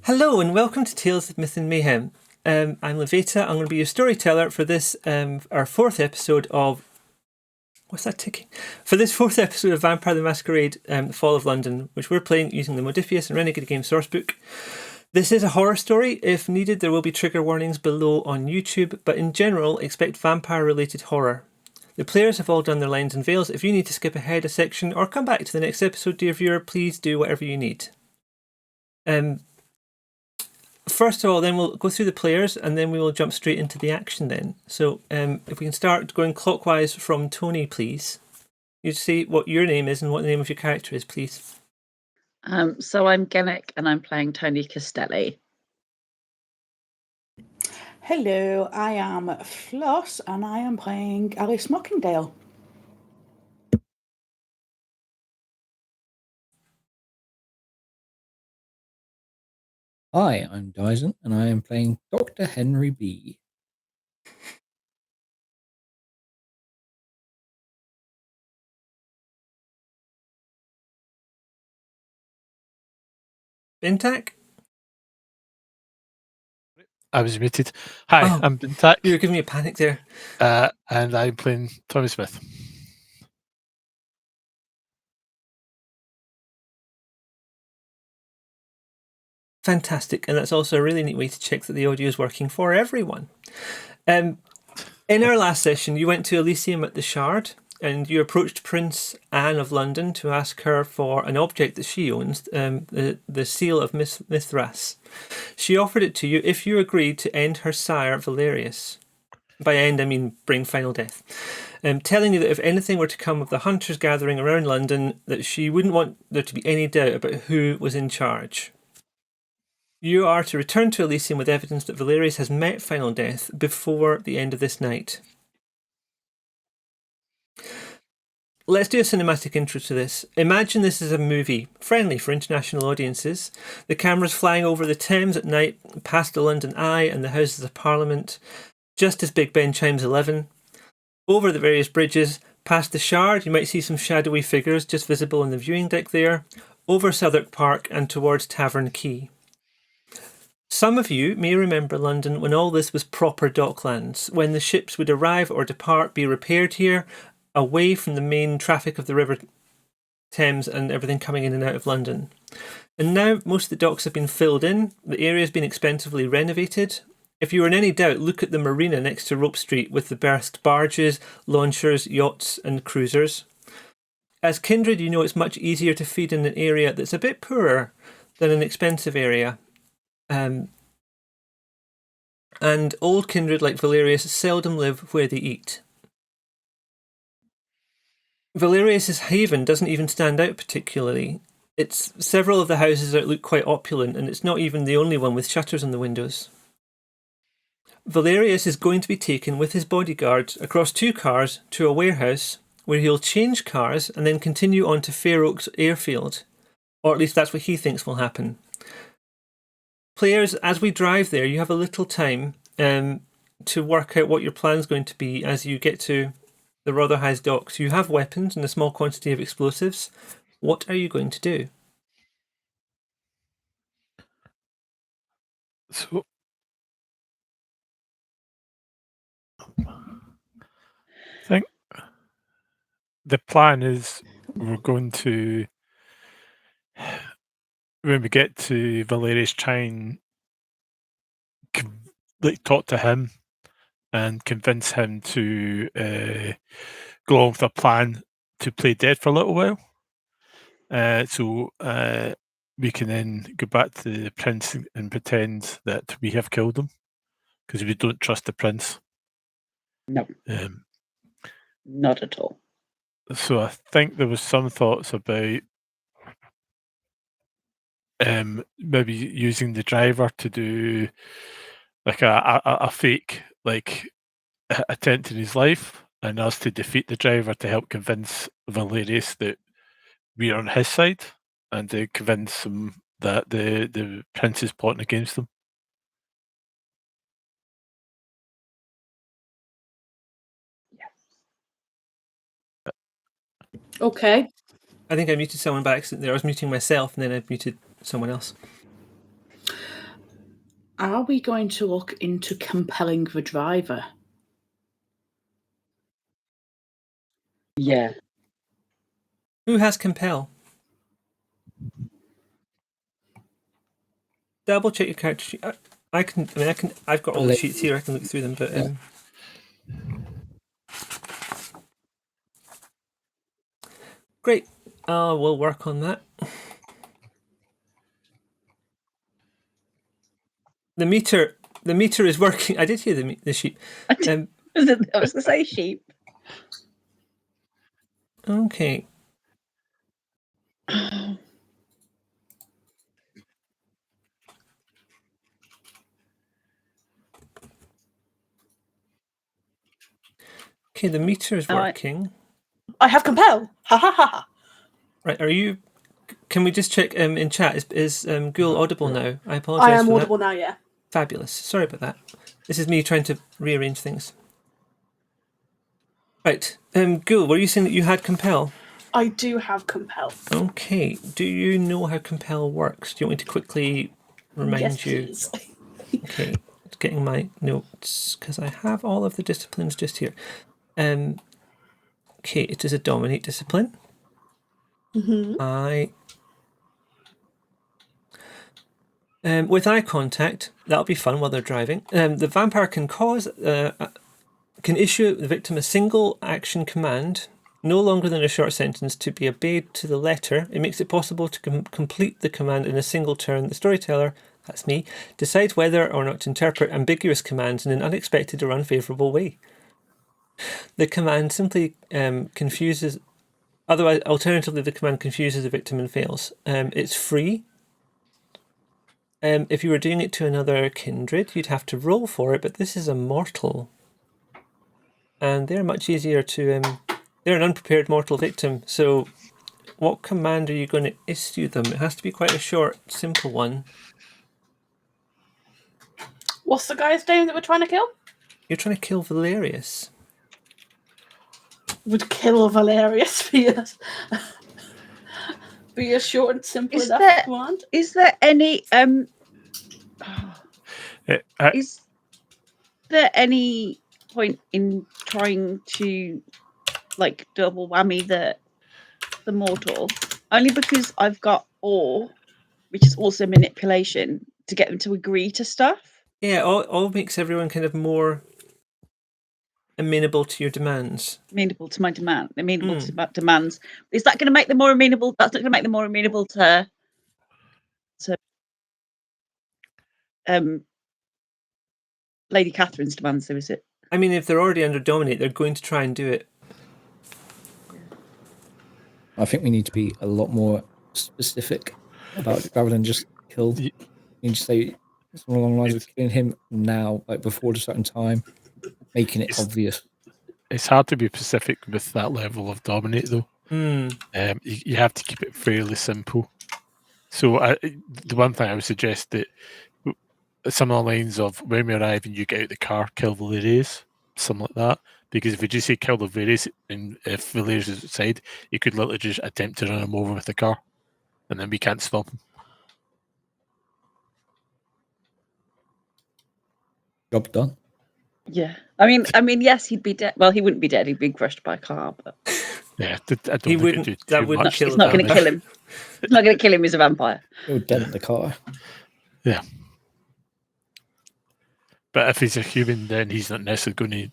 Hello and welcome to Tales of Myth and Mayhem. I'm Lavaita. I'm going to be your storyteller for this, our fourth episode of... What's that ticking? For this fourth episode of Vampire the Masquerade, The Fall of London, which we're playing using the Modifius and Renegade Game sourcebook. This is a horror story. If needed, there will be trigger warnings below on YouTube, but in general, expect vampire-related horror. The players have all done their lines and veils. If you need to skip ahead a section or come back to the next episode, dear viewer, please do whatever you need. First of all, then we'll go through the players and then we will jump straight into the action then. So if we can start going clockwise from Tony, please. You say what your name is and what the name of your character is, please. So I'm Genek and I'm playing Tony Castelli. Hello, I am Floss and I am playing Alice Mockingdale. Hi, I'm Dyson, and I am playing Dr. Henry B. Bintak? I was muted. Hi, I'm Bintak. You were giving me a panic there. And I'm playing Tommy Smith. Fantastic, and that's also a really neat way to check that the audio is working for everyone. In our last session, you went to Elysium at the Shard, and you approached Prince Anne of London to ask her for an object that she owns, the seal of Mithras. She offered it to you if you agreed to end her sire, Valerius. By end, I mean bring final death. Telling you that if anything were to come of the hunters gathering around London, that she wouldn't want there to be any doubt about who was in charge. You are to return to Elysium with evidence that Valerius has met final death before the end of this night. Let's do a cinematic intro to this. Imagine this is a movie, friendly for international audiences. The camera's flying over the Thames at night, past the London Eye and the Houses of Parliament, just as Big Ben chimes 11. Over the various bridges, past the Shard, you might see some shadowy figures just visible on the viewing deck there, over Southwark Park and towards Tavern Quay. Some of you may remember London when all this was proper docklands, when the ships would arrive or depart, be repaired here, away from the main traffic of the River Thames and everything coming in and out of London. And now most of the docks have been filled in, the area has been expensively renovated. If you were in any doubt, look at the marina next to Rope Street with the berthed barges, launchers, yachts and cruisers. As Kindred, you know it's much easier to feed in an area that's a bit poorer than an expensive area. And old kindred like Valerius seldom live where they eat. Valerius's haven doesn't even stand out particularly. It's several of the houses that look quite opulent, and it's not even the only one with shutters on the windows. Valerius is going to be taken with his bodyguards across 2 cars to a warehouse where he'll change cars and then continue on to Fair Oaks Airfield. Or at least that's what he thinks will happen. Players, as we drive there, you have a little time to work out what your plan's going to be as you get to the Rotherhithe docks. You have weapons and a small quantity of explosives. What are you going to do? So, I think the plan is we're going to, when we get to Valerius, try and talk to him and convince him to go on with a plan to play dead for a little while. So we can then go back to the prince and pretend that we have killed him, because we don't trust the prince. No. Not at all. So I think there was some thoughts about maybe using the driver to do like a fake attempt in his life, and us to defeat the driver to help convince Valerius that we're on his side, and to convince him that the prince is plotting against them. Okay. I think I muted someone by accident there. I was muting myself and then I muted someone else. Are we going to look into compelling the driver? Yeah. Who has compel? Double check your character sheet. I've got all the sheets here. I can look through them, but great. We'll work on that. The meter is working. I did hear the sheep. I was going to say sheep. Okay. Okay, the meter is working. I have compel. Ha ha ha ha. Right, are you? Can we just check in chat? Is Ghoul audible now? I apologise. I am for audible that. now, yeah. Fabulous. Sorry about that. This is me trying to rearrange things. Right, Ghoul, were you saying that you had compel? I do have compel. Okay. Do you know how compel works? Do you want me to quickly remind you? Please. Okay, just getting my notes because I have all of the disciplines just here. Okay, it is a dominate discipline. Mm-hmm. With eye contact, that'll be fun while they're driving. The vampire can issue the victim a single action command, no longer than a short sentence, to be obeyed to the letter. It makes it possible to complete the command in a single turn. The storyteller, that's me, decides whether or not to interpret ambiguous commands in an unexpected or unfavourable way. The command simply confuses. Otherwise, alternatively, the command confuses the victim and fails. It's free. If you were doing it to another kindred, you'd have to roll for it, but this is a mortal. And they're much easier to... they're an unprepared mortal victim, so what command are you going to issue them? It has to be quite a short, simple one. What's the guy's name that we're trying to kill? You're trying to kill Valerius. Would kill Valerius be a short and simple Is enough command? Is there any is there any point in trying to like double whammy the mortal? Only because I've got awe, which is also manipulation, to get them to agree to stuff. Yeah, all makes everyone kind of more amenable to your demands. Amenable to my demand. Amenable to my demands. Is that going to make them more amenable? That's not going to make them more amenable to Lady Catherine's demands, though, is it? I mean, if they're already under dominate, they're going to try and do it. I think we need to be a lot more specific about it, rather than just kill. You need to say something along the lines of killing him now, like before a certain time, making it obvious. It's hard to be specific with that level of dominate, though. You have to keep it fairly simple. So the one thing I would suggest that some of the lines of when we arrive and you get out the car, kill Valerius, something like that. Because if you just say kill Valerius, and if Valerius is outside, you could literally just attempt to run him over with the car, and then we can't stop him. Job done. Yeah, I mean, yes, he'd be dead. Well, he wouldn't be dead. He'd be crushed by a car, but yeah, I don't he think wouldn't. It'd do That too wouldn't much. kill. It's not going to kill him. It's not going to kill him. He's a vampire. It would dent the car. Yeah. But if he's a human, then he's not necessarily going to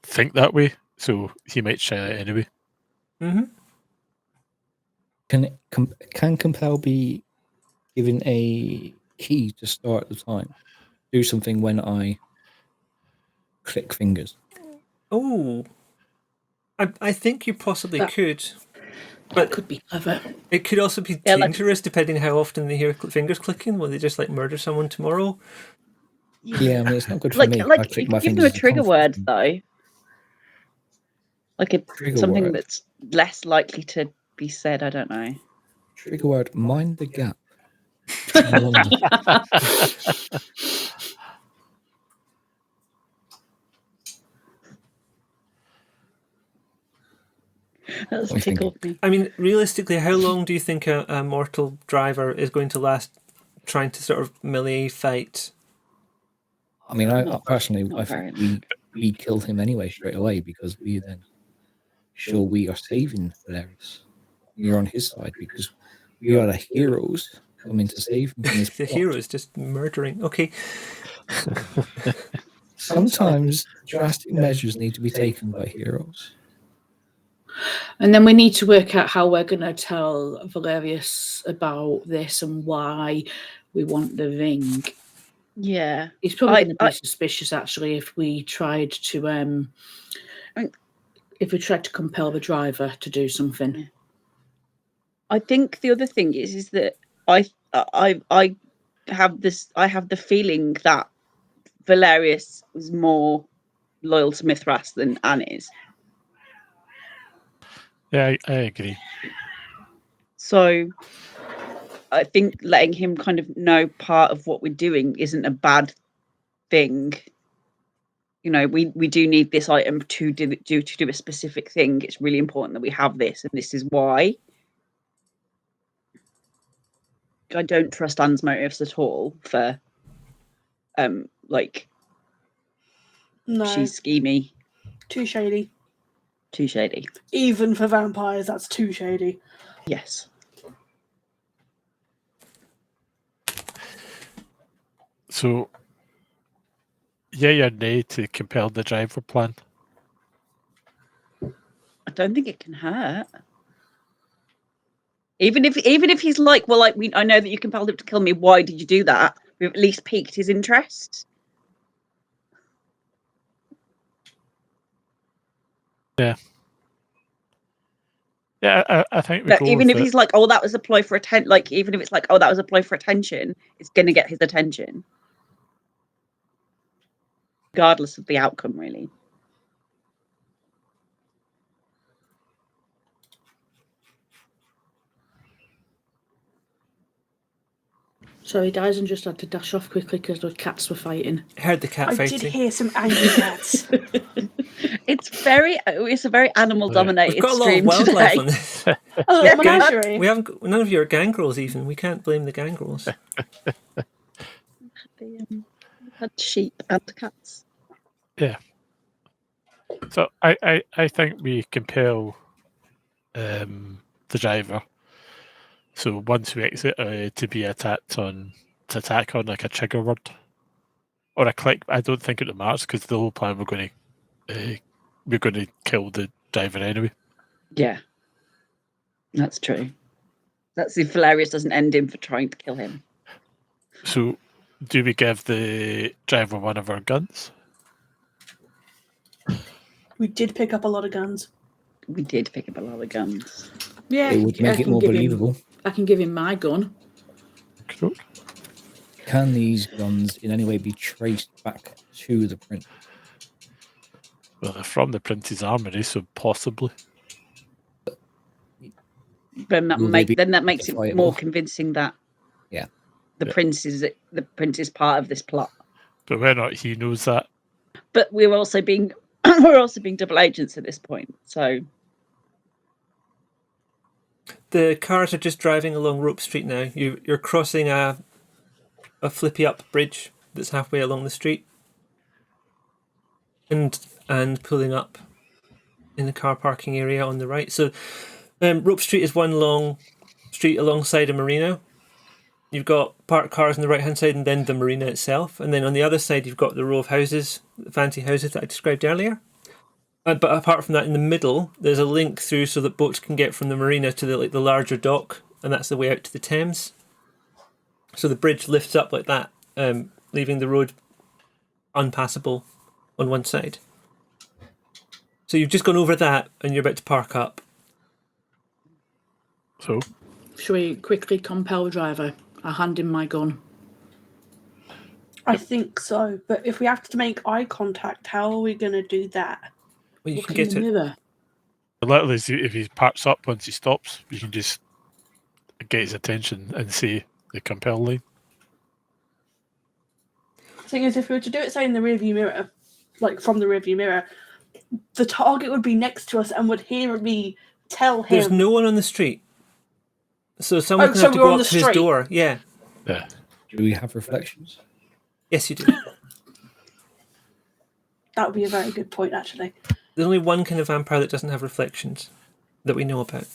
think that way. So he might try that anyway. Can compel be given a key to start the time? Do something when I click fingers. Oh, I think you possibly could. But could be clever. It could also be dangerous depending how often they hear fingers clicking. Will they just like murder someone tomorrow? Yeah, I mean, it's not good for me. Like you give them a trigger word though, like something that's less likely to be said. I don't know. Trigger word: mind the gap. That's What do you think? tickled me. I mean, realistically, how long do you think a mortal driver is going to last trying to sort of melee fight? I mean, I Not- personally, not I very think we kill him anyway straight away because we then show we are saving Valerius. We're on his side because we are the heroes coming to save him from this The plot. hero is just murdering. Okay, Sometimes drastic measures need to be taken by heroes. And then we need to work out how we're going to tell Valerius about this and why we want the ring. Yeah. He's probably I- going to be suspicious, actually, if we tried to compel the driver to do something. I think the other thing is that I have the feeling that Valerius was more loyal to Mithras than Anne is. Yeah, I agree. So I think letting him kind of know part of what we're doing isn't a bad thing. You know, we do need this item to do a specific thing. It's really important that we have this, and this is why. I don't trust Anne's motives at all for like No, she's schemy, too shady. too shady. Even for vampires, that's too shady. Yes. So, yay or nay to compel the driver plan? I don't think it can hurt. Even if he's like, well, like I know that you compelled him to kill me. Why did you do that? We've at least piqued his interest. Yeah. Yeah, I think we go Even with if he's like, oh, that was a ploy for attention. Like, even if it's like, oh, that was a ploy for attention, it's going to get his attention, regardless of the outcome, really. So Dyson just had to dash off quickly because the cats were fighting. heard the cat I fighting. did hear some angry cats. It's a very animal dominated We've got a lot of stream wildlife today. on this. Oh, Yeah, menagerie. We haven't none of your gangrels even. We can't blame the gangrels. We had sheep and cats. Yeah. So I think we compel the driver. So once we exit, to be attacked on, to attack on like a trigger word or a click. I don't think it matters because the whole plan we're going to kill the driver anyway. Yeah, that's true. That's if Valerius doesn't end him for trying to kill him. So do we give the driver one of our guns? We did pick up a lot of guns. We did pick up a lot of guns. Yeah, It would make it more believable. I can give him my gun. Cool. Can these guns in any way be traced back to the print? Well, they're from the prince's armory, so possibly. Then that Will they be makes it identifiable? more convincing that the prince is part of this plot. But whether or not he knows that, But we're also being double agents at this point. So The cars are just driving along Rope Street now. You're crossing a flippy up bridge that's halfway along the street, and pulling up in the car parking area on the right. So Rope Street is one long street alongside a marina. You've got parked cars on the right hand side and then the marina itself, and then on the other side you've got the row of houses, fancy houses that I described earlier. But apart from that, in the middle there's a link through so that boats can get from the marina to the larger dock, and that's the way out to the Thames. So the bridge lifts up like that, leaving the road unpassable on one side. So you've just gone over that and you're about to park up. so Shall we quickly compel the driver? I hand him my gun. I think so. But if we have to make eye contact, how are we going to do that? Well, you Look can in get the it. mirror. literally, if he parks up once he stops, we can just get his attention and say the compel line. The thing is, if we were to do it, say, in the rearview mirror, like from the rearview mirror, the target would be next to us and would hear me tell him. There's no one on the street. So someone can so have to we're go on up the to his street. door. Yeah. Yeah. Do we have reflections? Yes, you do. That would be a very good point, actually. There's only one kind of vampire that doesn't have reflections that we know about.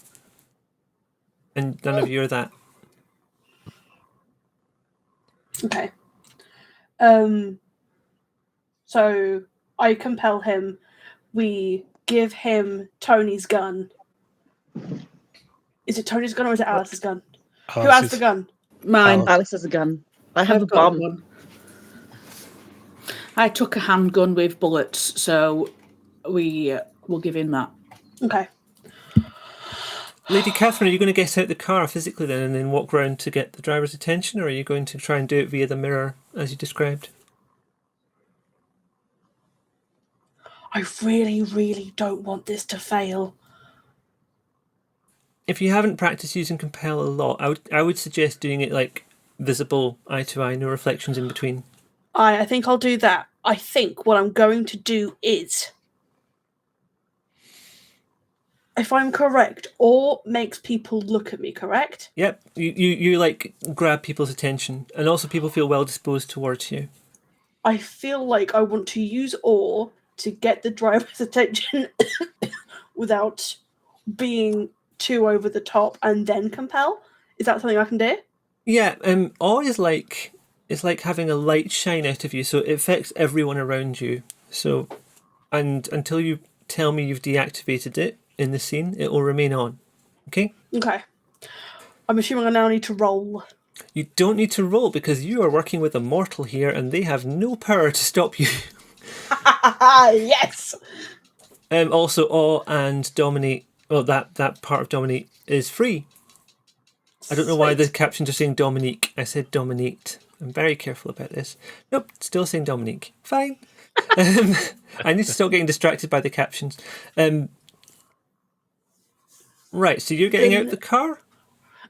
And none of you are that. Okay. So I compel him. We give him Tony's gun. Is it Tony's gun or is it Alice's gun? Who has the gun? Mine. Alice has a gun. I have a I've got bomb. one. I took a handgun with bullets, so we will give him that. Okay. Lady Catherine, are you going to get out the car physically then and then walk round to get the driver's attention, or are you going to try and do it via the mirror as you described? I really, really don't want this to fail. If you haven't practiced using compel a lot, I would suggest doing it like visible, eye to eye, no reflections in between. I think I'll do that. I think what I'm going to do is, if I'm correct, or makes people look at me, correct? Yep, you like grab people's attention, and also people feel well disposed towards you. I feel like I want to use awe to get the driver's attention without being too over the top, and then compel. Is that something I can do? Yeah, awe is like it's like having a light shine out of you, so it affects everyone around you. So, and until you tell me you've deactivated it in the scene, it will remain on. Okay? Okay. I'm assuming I now need to roll. You don't need to roll because you are working with a mortal here, and they have no power to stop you. Yes! Also, awe and dominate. Well, that part of dominate is free. I don't know why the captions are saying Dominique. I said dominate. I'm very careful about this. Nope, still saying Dominique. Fine. I need to stop getting distracted by the captions. Right, so you're getting out the car,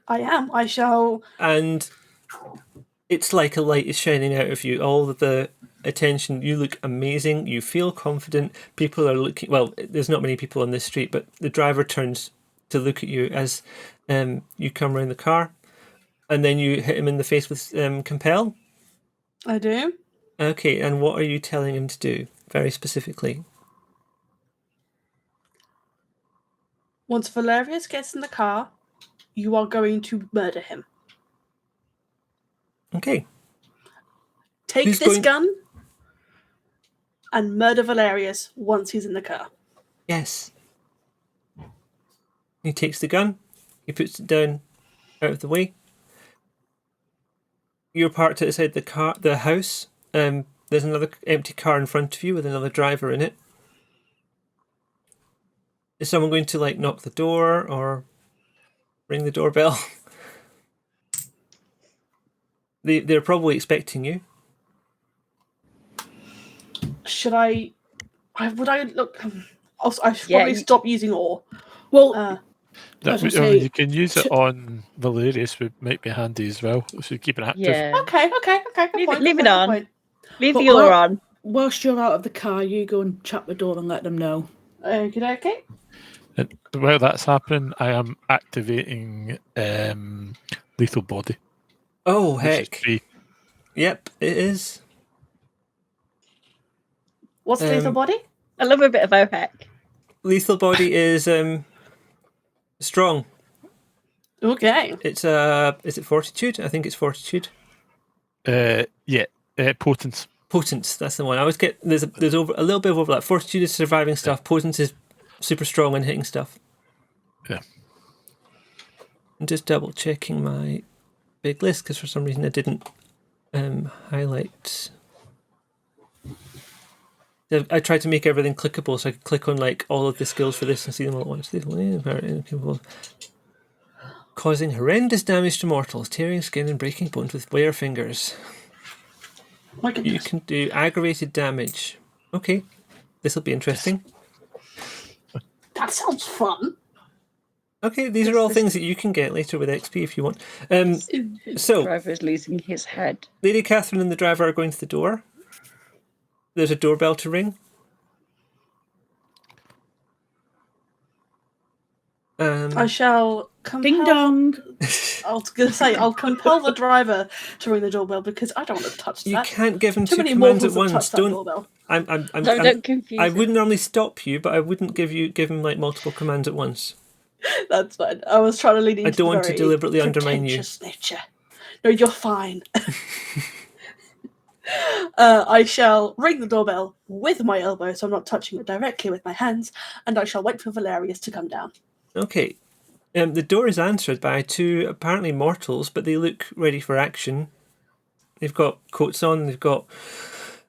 I am. I shall. and it's like a light is shining out of you. All of the attention. You look amazing. You feel confident. People are looking. Well, there's not many people on this street, but the driver turns to look at you as you come around the car, and then you hit him in the face with compel. I do. Okay, and what are you telling him to do, very specifically? Once Valerius gets in the car, you are going to murder him. Okay. Take Who's this going- gun and murder Valerius once he's in the car. Yes. He takes the gun. He puts it down out of the way. You're parked outside the house. There's another empty car in front of you with another driver in it. Is someone going to like knock the door or ring the doorbell? They're probably expecting you. Should I? Would I look? I should Yeah, probably stop using awe. Well, Uh, As I say, You can use it on Valerius, which might be handy as well. So keep it active. Yeah. okay. Good Leave it- point, leave good it point, on. good point. Leave But the aura what- on. whilst you're out of the car, you go and chat the door and let them know. Okay. And while that's happening, I am activating lethal body. Oh, Which is heck. free. Yep, it is. What's lethal body? I love a bit of OHEC. Lethal body is strong. Okay. It's is it fortitude? I think it's fortitude. Potence. Potence, that's the one. I always get there's a little bit of overlap. Fortitude is surviving stuff. Potence is super strong when hitting stuff. Yeah. I'm just double checking my big list because for some reason I didn't highlight. I tried to make everything clickable so I could click on like all of the skills for this and see them all at once. Causing horrendous damage to mortals, tearing skin and breaking bones with bare fingers. My You goodness. can do aggravated damage. Okay, this will be interesting. That sounds fun. Okay, these are all things that you can get later with XP if you want. So, Driver's losing his head. Lady Catherine and the driver are going to the door. There's a doorbell to ring. I shall compel. Ding dong. I was going to say I'll compel the driver to ring the doorbell because I don't want to touch You that. can't give him Too two many commands mortals at have once. touched that doorbell. Don't confuse I him. wouldn't normally stop you, but I wouldn't give him like multiple commands at once. That's fine. I was trying to lead into I don't want to very deliberately undermine you. pretentious nature. No, you're fine. I shall ring the doorbell with my elbow, so I'm not touching it directly with my hands, and I shall wait for Valerius to come down. Okay. The door is answered by two apparently mortals, but they look ready for action. They've got coats on. They've got.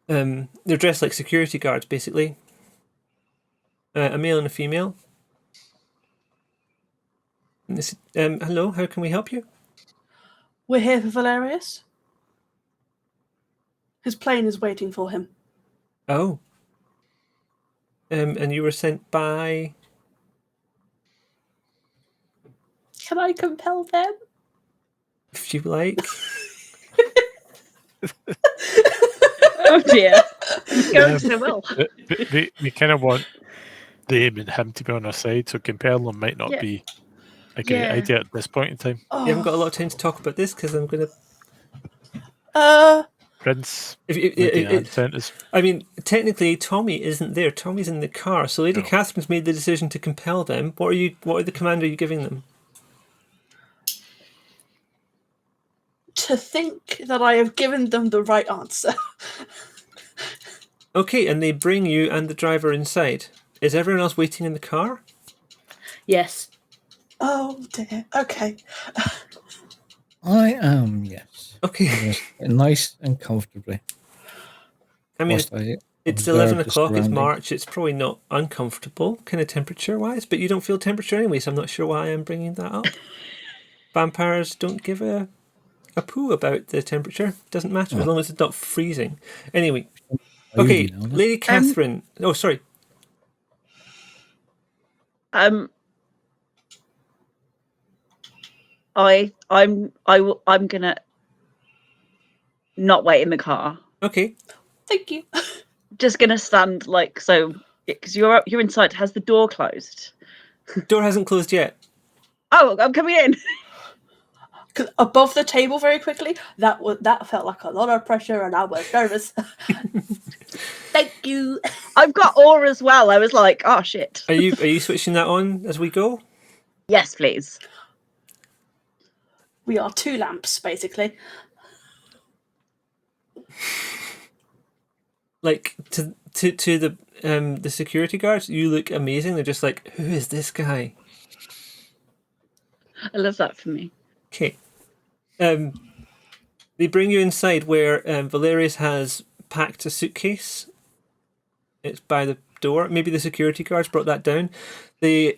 They're dressed like security guards, basically. A male and a female. Hello, how can we help you? We're here for Valerius. His plane is waiting for him. Oh. And you were sent by. Can I compel them? If you like. Oh dear. It's going so well. We kind of want them and him to be on our side, so compel them might not Yeah. be a great Yeah. idea at this point in time. Oh. You haven't got a lot of time to talk about this because I'm going to. Prince, I mean, technically, Tommy isn't there. Tommy's in the car, so Lady Catherine's made the decision to compel them. What are the command are you giving them? To think that I have given them the right answer. Okay, and they bring you and the driver inside. Is everyone else waiting in the car? Yes. Oh dear. Okay. I am, yes. Okay. Nice and comfortably. I mean, whilst I it's observe 11 the o'clock, it's surroundings. March, it's probably not uncomfortable, kind of temperature-wise, but you don't feel temperature anyway, so I'm not sure why I'm bringing that up. Vampires don't give a poo about the temperature. Doesn't matter as long as it's not freezing. Anyway, okay, Now, then. Lady Catherine. Oh, sorry. I'm gonna not wait in the car. Okay. Thank you. Just gonna stand like so because you're inside. Has the door closed? Door hasn't closed yet. Oh, I'm coming in. Because above the table, very quickly, that felt like a lot of pressure, and I was nervous. Thank you. I've got aura as well. I was like, oh shit. Are you switching that on as we go? Yes, please. We are two lamps, basically. Like to the security guards, you look amazing. They're just like, who is this guy? I love that for me. Okay. They bring you inside where Valerius has packed a suitcase. It's by the door. Maybe the security guards brought that down. The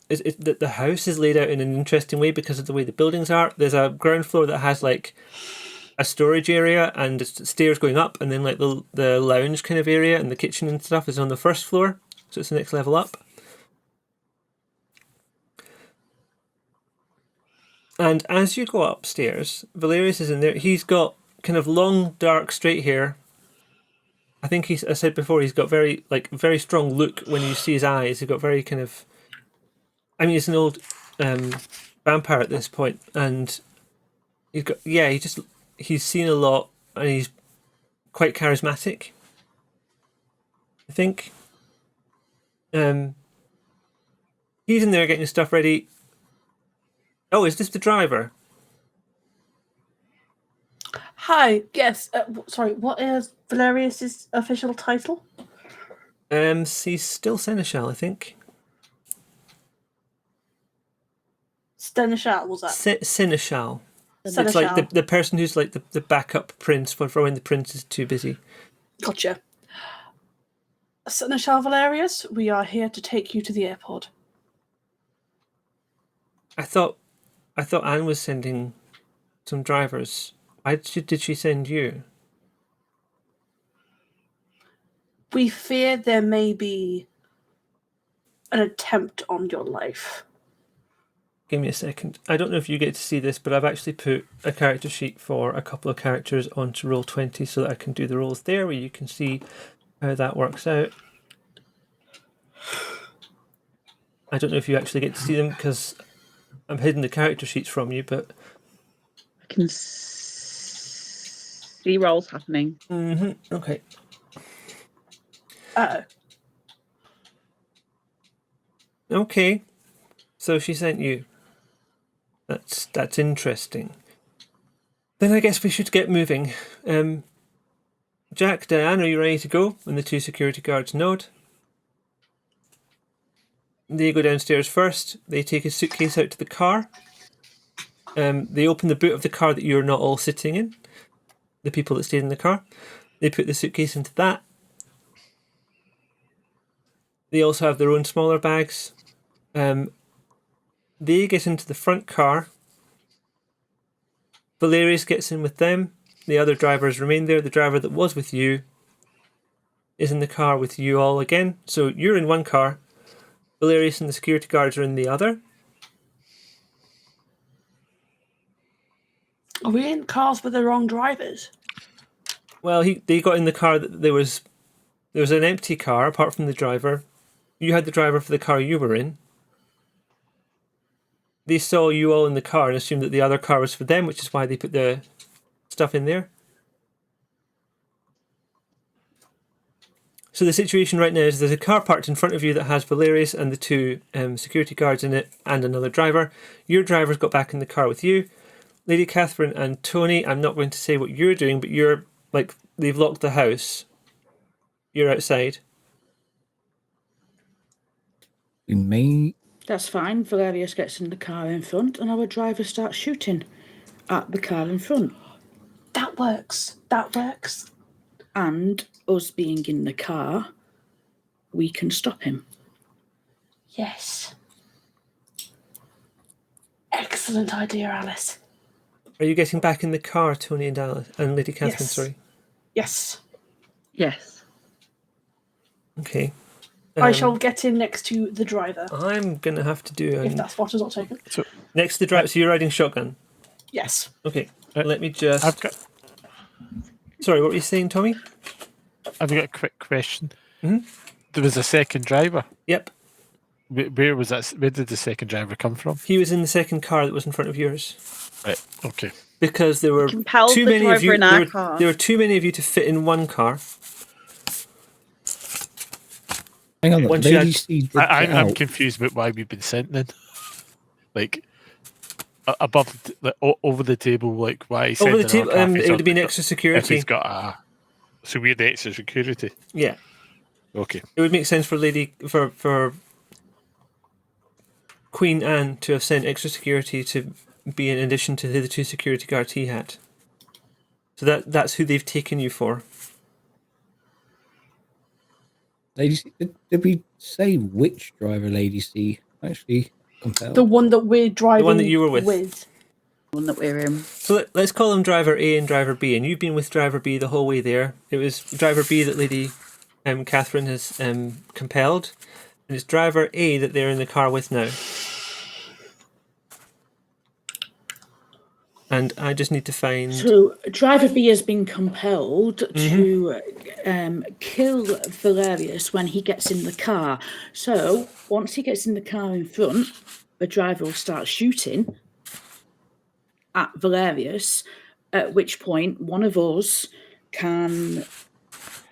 the house is laid out in an interesting way because of the way the buildings are. There's a ground floor that has like a storage area and stairs going up, and then like the lounge kind of area and the kitchen and stuff is on the first floor, so it's the next level up. And as you go upstairs, Valerius is in there. He's got kind of long, dark, straight hair. I think I said before, he's got very strong look when you see his eyes. He's got very kind of. I mean, he's an old vampire at this point, and he's seen a lot, and he's quite charismatic. I think. He's in there getting his stuff ready. Oh, is this the driver? Hi. Yes. Sorry. What is Valerius's official title? He's still Seneschal, I think. Seneschal was that? Seneschal. Seneschal. It's like the person who's like the backup prince for when the prince is too busy. Gotcha. Seneschal Valerius, we are here to take you to the airport. I thought Anne was sending some drivers. Why did she send you? We fear there may be an attempt on your life. Give me a second. I don't know if you get to see this, but I've actually put a character sheet for a couple of characters onto Roll20 so that I can do the rolls there, where you can see how that works out. I don't know if you actually get to see them because I'm hiding the character sheets from you, but I can see rolls happening. Okay. Uh-oh. Okay. So she sent you. That's interesting. Then I guess we should get moving. Jack, Diane, are you ready to go? And the two security guards nod. They go downstairs first. They take a suitcase out to the car. They open the boot of the car that you're not all sitting in. The people that stayed in the car. They put the suitcase into that. They also have their own smaller bags. They get into the front car. Valerius gets in with them. The other drivers remain there. The driver that was with you is in the car with you all again. So you're in one car. Valerius and the security guards are in the other. Are we in cars with the wrong drivers? Well, they got in the car that there was an empty car apart from the driver. You had the driver for the car you were in. They saw you all in the car and assumed that the other car was for them, which is why they put the stuff in there. So the situation right now is there's a car parked in front of you that has Valerius and the two security guards in it and another driver. Your driver's got back in the car with you. Lady Catherine and Tony, I'm not going to say what you're doing, but you're like, they've locked the house. You're outside. We may. That's fine. Valerius gets in the car in front and our driver starts shooting at the car in front. That works. That works. And us being in the car, we can stop him. Yes. Excellent idea, Alice. Are you getting back in the car, Tony and Alice and Lady Catherine? Yes. Sorry. Yes. Yes. Okay. I shall get in next to the driver. I'm gonna have to do if that spot is not taken. So next to the driver. So you're riding shotgun. Yes. Okay. Let me just. I've got Sorry, what were you saying, Tommy? a quick question. Mhm. There was a second driver. Yep. Where was that? Where did the second driver come from? He was in the second car that was in front of yours. Right. Okay. Because there were Compelled too the many of driver you. in our car. There were too many of you to fit in one car. Hang on, Once you Lady had- C did I'm get out. confused about why we've been sent then. Like above, over the table. Like why? He's Over the sending table, our it would have been extra If security. he's got a, so we're the extra security. Yeah, Okay. it would make sense for for Queen Anne to have sent extra security to be in addition to the two security guards he had. So that's who they've taken you for. Lady C, did we say which driver Lady C actually compelled? The one that we're driving. The one that you were with. One that we're in. So let's call them driver A and driver B, and you've been with driver B the whole way there. It was driver B that Lady Catherine has compelled, and it's driver A that they're in the car with now. And I just need to find. So driver B has been compelled to kill Valerius when he gets in the car. So once he gets in the car in front, the driver will start shooting at Valerius, at which point one of us can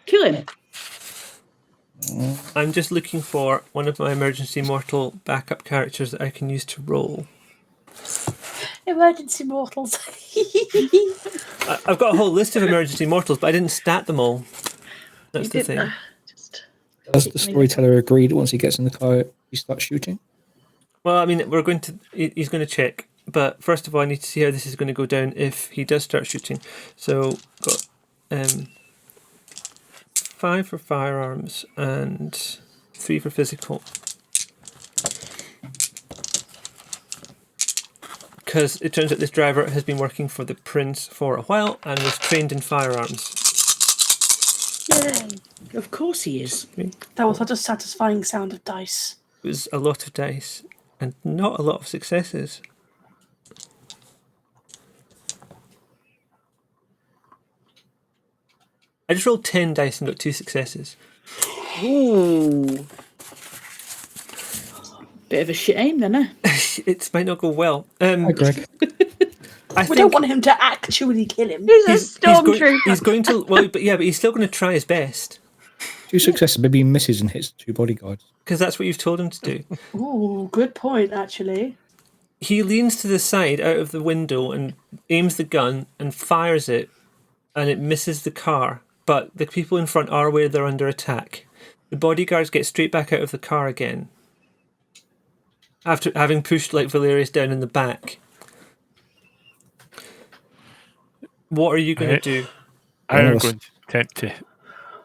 kill him. I'm just looking for one of my emergency mortal backup characters that I can use to roll. Emergency mortals. I've got a whole list of emergency mortals, but I didn't stat them all. That's the thing. Does the storyteller agree that once he gets in the car, he starts shooting? Well, I mean, he's going to check, but first of all, I need to see how this is going to go down if he does start shooting. So, got 5 for firearms and 3 for physical. Because it turns out this driver has been working for the prince for a while and was trained in firearms. Yay. Of course he is. That was such a satisfying sound of dice. It was a lot of dice and not a lot of successes. I just rolled 10 dice and got 2 successes. Ooh. Bit of a shit aim then, eh? It might not go well. Hi, Greg. We don't want him to actually kill him. He's a stormtrooper. He's going to. Well, but he's still going to try his best 2 successes, maybe he misses and hits 2 bodyguards. because that's what you've told him to do. Ooh, good point, actually. He leans to the side out of the window and aims the gun and fires it, and it misses the car. But the people in front are aware they're under attack. The bodyguards get straight back out of the car again after having pushed Valerius down in the back. What are you going to do? I'm going to attempt to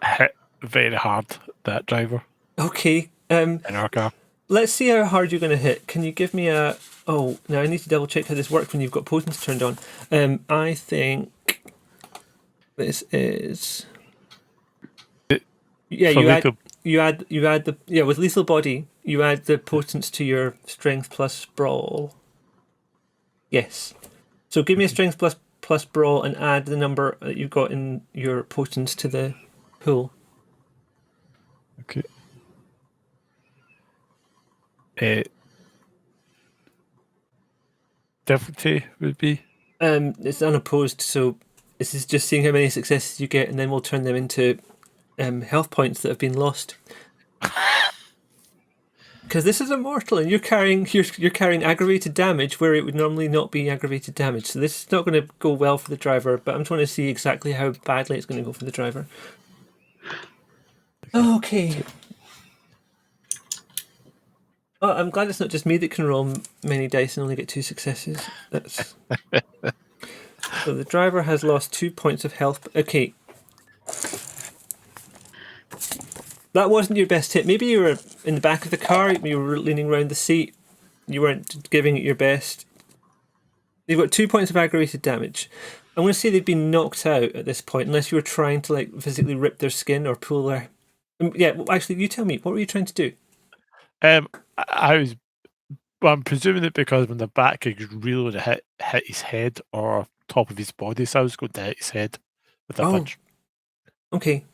hit very hard that driver Okay. in our car. Let's see how hard you're going to hit. Can you give me a... Oh, now I need to double check how this works when you've got potence turned on. I think this is... Yeah, you add the... Yeah, with lethal body, you add the potence to your strength plus brawl. Yes. So give me a strength plus brawl and add the number that you've got in your potence to the pool. Okay. Difficulty would be? It's unopposed, so this is just seeing how many successes you get, and then we'll turn them into health points that have been lost. Because this is immortal, and you're carrying aggravated damage where it would normally not be aggravated damage. So this is not going to go well for the driver, but I'm trying to see exactly how badly it's going to go for the driver. Okay. Oh, I'm glad it's not just me that can roll many dice and only get 2 successes. That's so the driver has lost 2 points of health. Okay. That wasn't your best hit. Maybe you were in the back of the car, you were leaning around the seat, you weren't giving it your best. You've got 2 points of aggravated damage. I'm going to say they've been knocked out at this point, unless you were trying to physically rip their skin or pull their... Yeah, well, actually, you tell me, what were you trying to do? I'm presuming it because when the back could really hit his head or top of his body, so I was going to hit his head with a punch. Okay.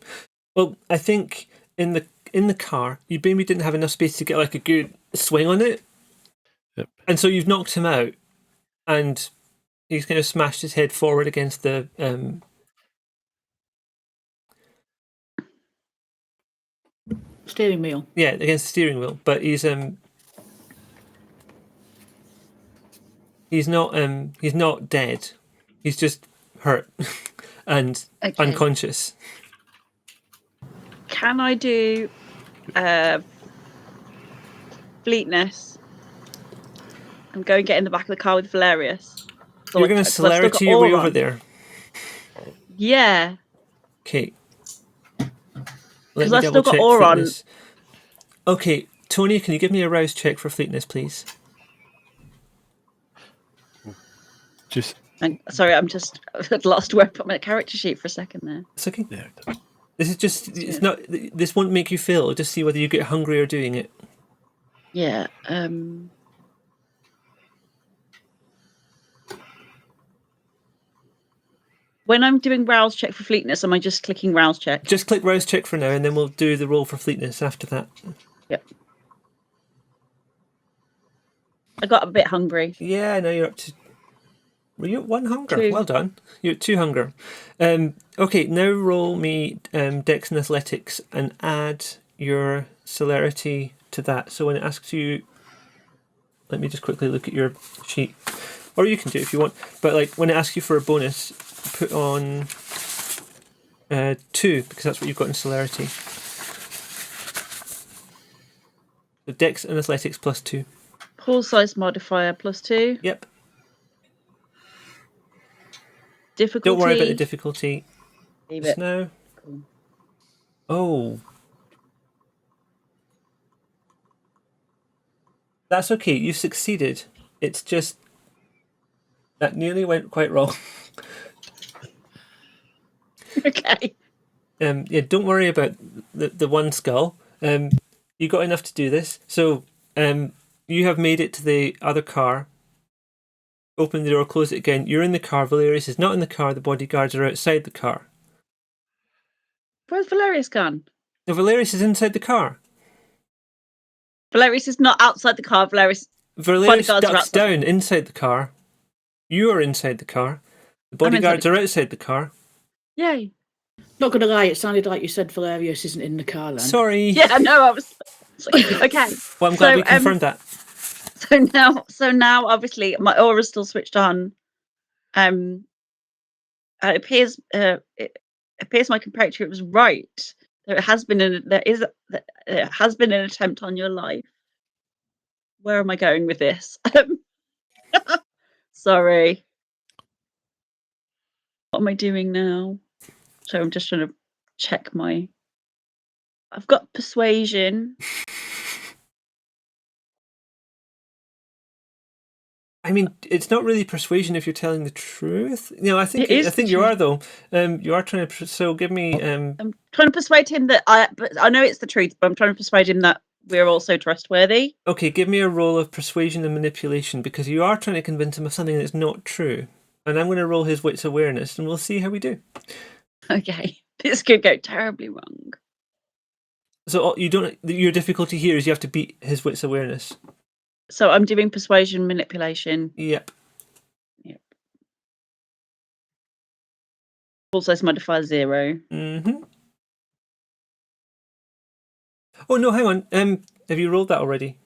Well, I think in the car, you maybe didn't have enough space to get a good swing on it. Yep. And so you've knocked him out, and he's kind of smashed his head forward against the steering wheel. Yeah, against the steering wheel. But he's not dead. He's just hurt and unconscious. Can I do fleetness and go and get in the back of the car with Valerius? You're going to celerity your way over there. Yeah. Okay. Because I've still got aura on. Okay, Tony, can you give me a rouse check for fleetness, please? Sorry, I've lost where I put my character sheet for a second there. It's okay. Yeah. This is just, it's not, this won't make you fail. Just see whether you get hungry or doing it. Yeah. When I'm doing rouse check for fleetness, am I just clicking rouse check? Just click rouse check for now, and then we'll do the roll for fleetness after that. Yep. I got a bit hungry. Yeah, now you're up to... Were you at 1 hunger? 2. Well done. You're at 2 hunger. Okay, now roll me Dex and Athletics and add your celerity to that. So when it asks you... Let me just quickly look at your sheet. Or you can do it if you want. But when it asks you for a bonus, put on 2, because that's what you've got in celerity. So Dex and Athletics plus 2. Pool size modifier plus 2. Yep. Difficulty. Don't worry about the difficulty. Leave it. Now. Cool. Oh. That's okay, you've succeeded. It's just that nearly went quite wrong. Okay. Yeah, don't worry about the one skull. You got enough to do this. So you have made it to the other car. Open the door, close it again. You're in the car. Valerius is not in the car. The bodyguards are outside the car. Where's Valerius gone? No, Valerius is inside the car. Valerius is not outside the car. Valerius Valerius Bodyguards are ducks outside. down inside the car. You are inside the car. The I'm inside bodyguards the are outside the car. Yay. Not gonna lie, it sounded like you said Valerius isn't in the car then. Sorry. Yeah, no, I was okay. Well, I'm glad we confirmed that. So now, obviously, my aura's still switched on. It appears my compatriot was right. There has been an attempt on your life. Where am I going with this? Sorry. What am I doing now? So I'm just trying to check my. I've got persuasion. I mean, it's not really persuasion if you're telling the truth. No, I think It is I think the you truth. are though. You are trying to. So give me. I'm trying to persuade him that but I know it's the truth, but I'm trying to persuade him that we're also trustworthy. Okay, give me a roll of persuasion and manipulation because you are trying to convince him of something that's not true. And I'm going to roll his wits awareness, and we'll see how we do. Okay, this could go terribly wrong. So you don't. Your difficulty here is you have to beat his wits awareness. So I'm doing persuasion, manipulation. Yep. Also, it's modifier 0. Mm-hmm. Oh no, hang on. Have you rolled that already?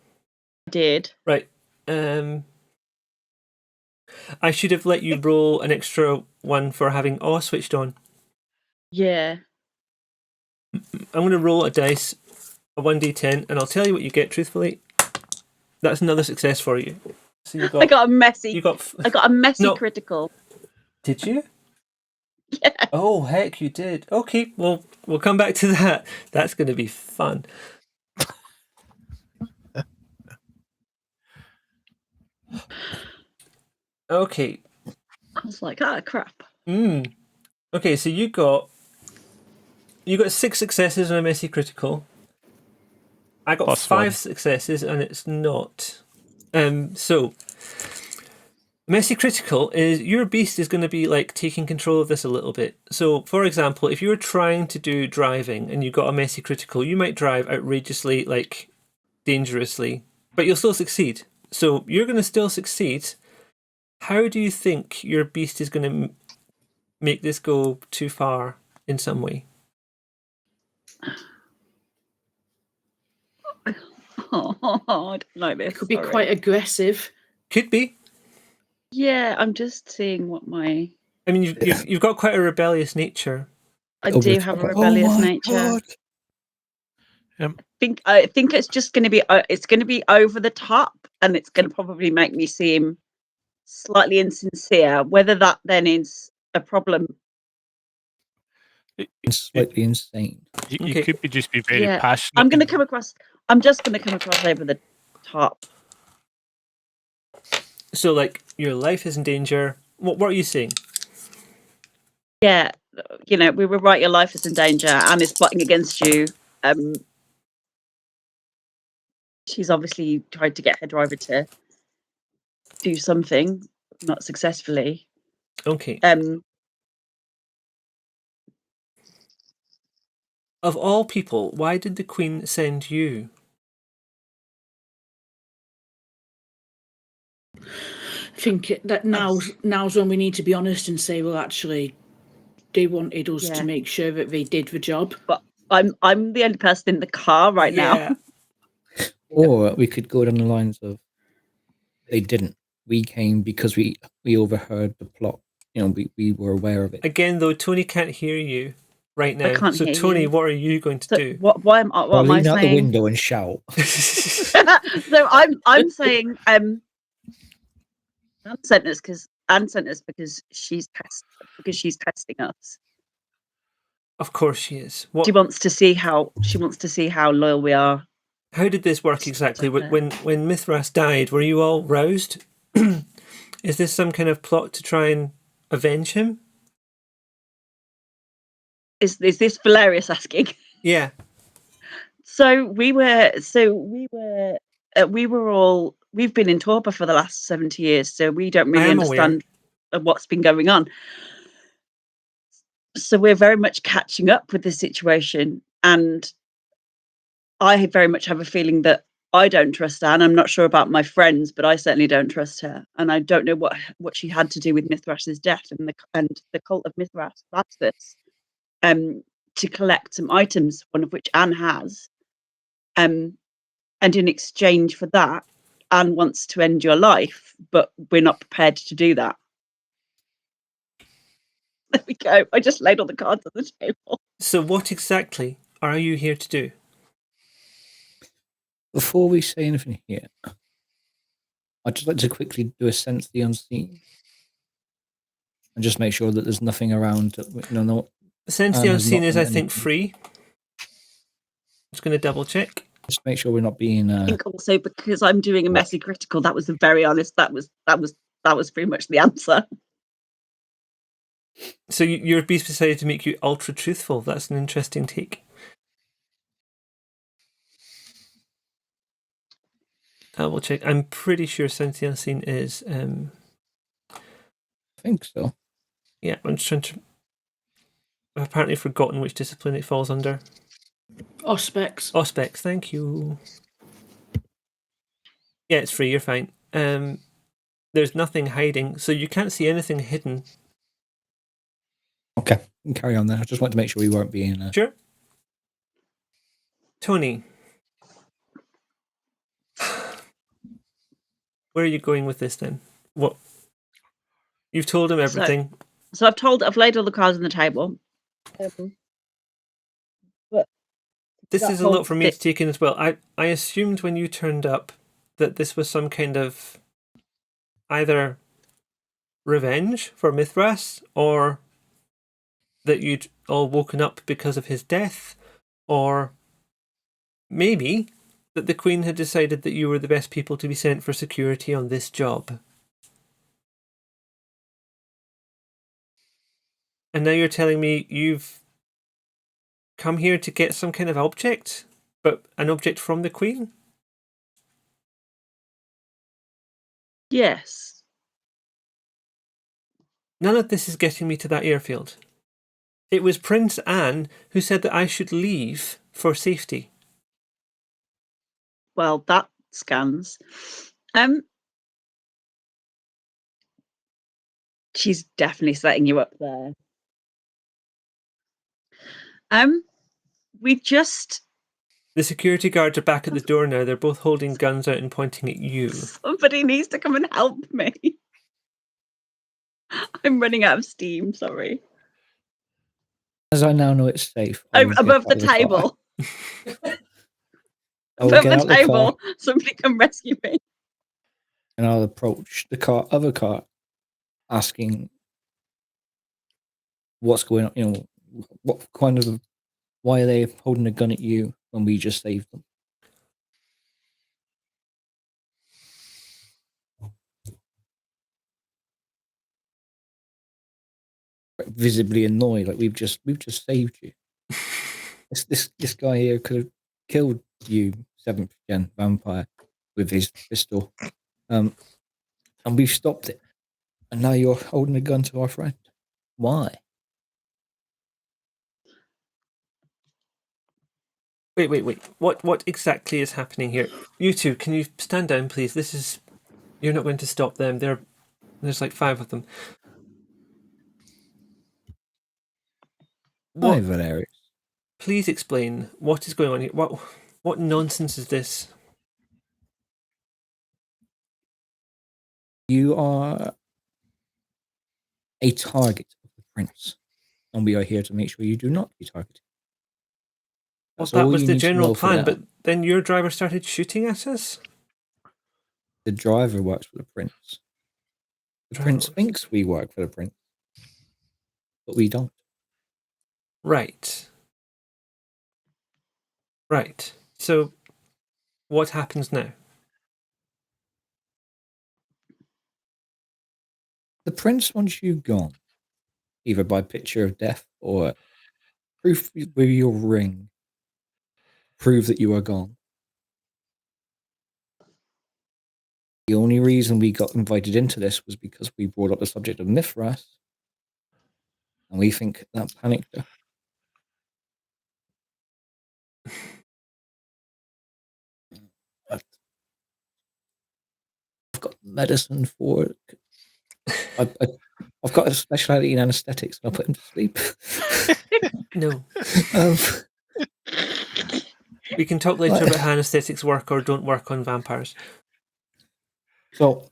I did. Right. I should have let you roll an extra one for having awe switched on. Yeah. I'm going to roll a dice, a 1d10, and I'll tell you what you get. Truthfully, that's another success for you. So you got. I got a messy. You got. I got a messy No. critical. Did you? Yeah. Oh heck, you did. Okay, well we'll come back to that. That's going to be fun. Okay. I was like, ah, crap. Okay, so you got 6 successes and a messy critical. I got Plus 5 1. successes and it's not. So messy critical is your beast is going to be like taking control of this a little bit. So for example, if you were trying to do driving and you got a messy critical, you might drive outrageously, like dangerously, but you'll still succeed. So you're going to still succeed. How do you think your beast is going to make this go too far in some way? Oh, I don't like this. It could be sorry. quite aggressive. Could be. Yeah, I'm just seeing what my. I mean, you've got quite a rebellious nature. I Over do the have a top. rebellious Oh my nature. God. I think it's just going to be. It's going to be over the top, and it's going to probably make me seem slightly insincere. Whether that then is a problem. Slightly insane. You Okay. could be just be very Yeah, passionate. I'm going to come across. I'm just going to come across over the top. So, like, your life is in danger. What are you saying? Yeah, we were right. Your life is in danger. Anne is plotting against you. She's obviously tried to get her driver to do something, not successfully. Okay. Of all people, why did the Queen send you? I think that now's when we need to be honest and say, well, actually, they wanted us to make sure that they did the job. But I'm the only person in the car right now. Or we could go down the lines of they didn't. We came because we overheard the plot. We were aware of it. Again, though, Tony can't hear you right now. I can't so, hear Tony, you. what are you going to do? Why am I? What I'll am I lean out the saying? window and shout. So I'm saying Anne sent us because she's testing us. Of course she is. She wants to see how loyal we are. How did this work exactly? When Mithras died, were you all roused? Is this some kind of plot to try and avenge him? Is this Valerius asking? Yeah. We've been in torpor for the last 70 years, so we don't really understand what's been going on. So we're very much catching up with the situation, and I very much have a feeling that I don't trust Anne. I'm not sure about my friends, but I certainly don't trust her. And I don't know what she had to do with Mithras's death and the cult of Mithras. That's this. To collect some items, one of which Anne has. And in exchange for that, Anne wants to end your life, but we're not prepared to do that. There we go. I just laid all the cards on the table. So what exactly are you here to do? Before we say anything here, I'd just like to quickly do a sense the unseen. And just make sure that there's nothing around. Sense the Anne has unseen not is, done I think, anything. free. Just going to double check. Just make sure we're not being. I think also because I'm doing a messy critical, that was the very honest. That was pretty much the answer. So your beast decided to make you ultra truthful. That's an interesting take. Double check. I'm pretty sure Sense the Unseen is. I think so. Yeah, I'm just trying to. I've apparently forgotten which discipline it falls under. Auspex. Auspex, thank you. Yeah, it's free. You're fine. There's nothing hiding, so you can't see anything hidden. Okay, we can carry on then. I just wanted to make sure we weren't being. Sure. Tony, where are you going with this then? What? You've told him everything. So I've laid all the cards on the table. But This that is a lot whole for me to take in as well. I assumed when you turned up that this was some kind of either revenge for Mithras, or that you'd all woken up because of his death, or maybe that the Queen had decided that you were the best people to be sent for security on this job. And now you're telling me you've come here to get some kind of object, but an object from the Queen? Yes. None of this is getting me to that airfield. It was Prince Anne who said that I should leave for safety. Well, that scans. She's definitely setting you up there. We just... The security guards are back at the door now. They're both holding guns out and pointing at you. Somebody needs to come and help me. I'm running out of steam, sorry. As I now know it's safe. I'm above the table. Above the table. Somebody come rescue me. And I'll approach the other car, asking what's going on. What kind of, why are they holding a gun at you when we just saved them? Visibly annoyed, like we've just saved you. This guy here could have killed you, 7th gen vampire, with his pistol, and we've stopped it. And now you're holding a gun to our friend. Why? Wait. What exactly is happening here? You two, can you stand down, please? You're not going to stop them. There's like 5 of them. Hi, Valerius. Please explain what is going on here. What nonsense is this? You are a target of the prince, and we are here to make sure you do not be targeted. Well, that was the general plan, but then your driver started shooting at us? The driver works for the prince. The prince thinks we work for the prince, but we don't. Right. So, what happens now? The prince wants you gone, either by picture of death or proof with your ring. Prove that you are gone. The only reason we got invited into this was because we brought up the subject of Mithras, and we think that panicked her. I've got medicine for it. I've got a speciality in anaesthetics, and I'll put him to sleep. No. um, We can talk later about how anaesthetics work or don't work on vampires. So,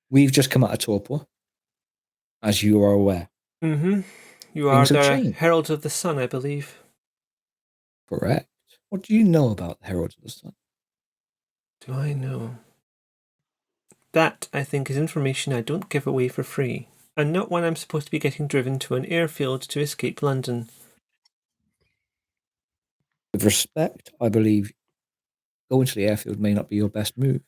we've just come out of torpor, as you are aware. Mm-hmm. You Things are have the changed. Heralds of the Sun, I believe. Correct. What do you know about the Heralds of the Sun? Do I know? That, I think, is information I don't give away for free, and not when I'm supposed to be getting driven to an airfield to escape London. With respect, I believe going to the airfield may not be your best move.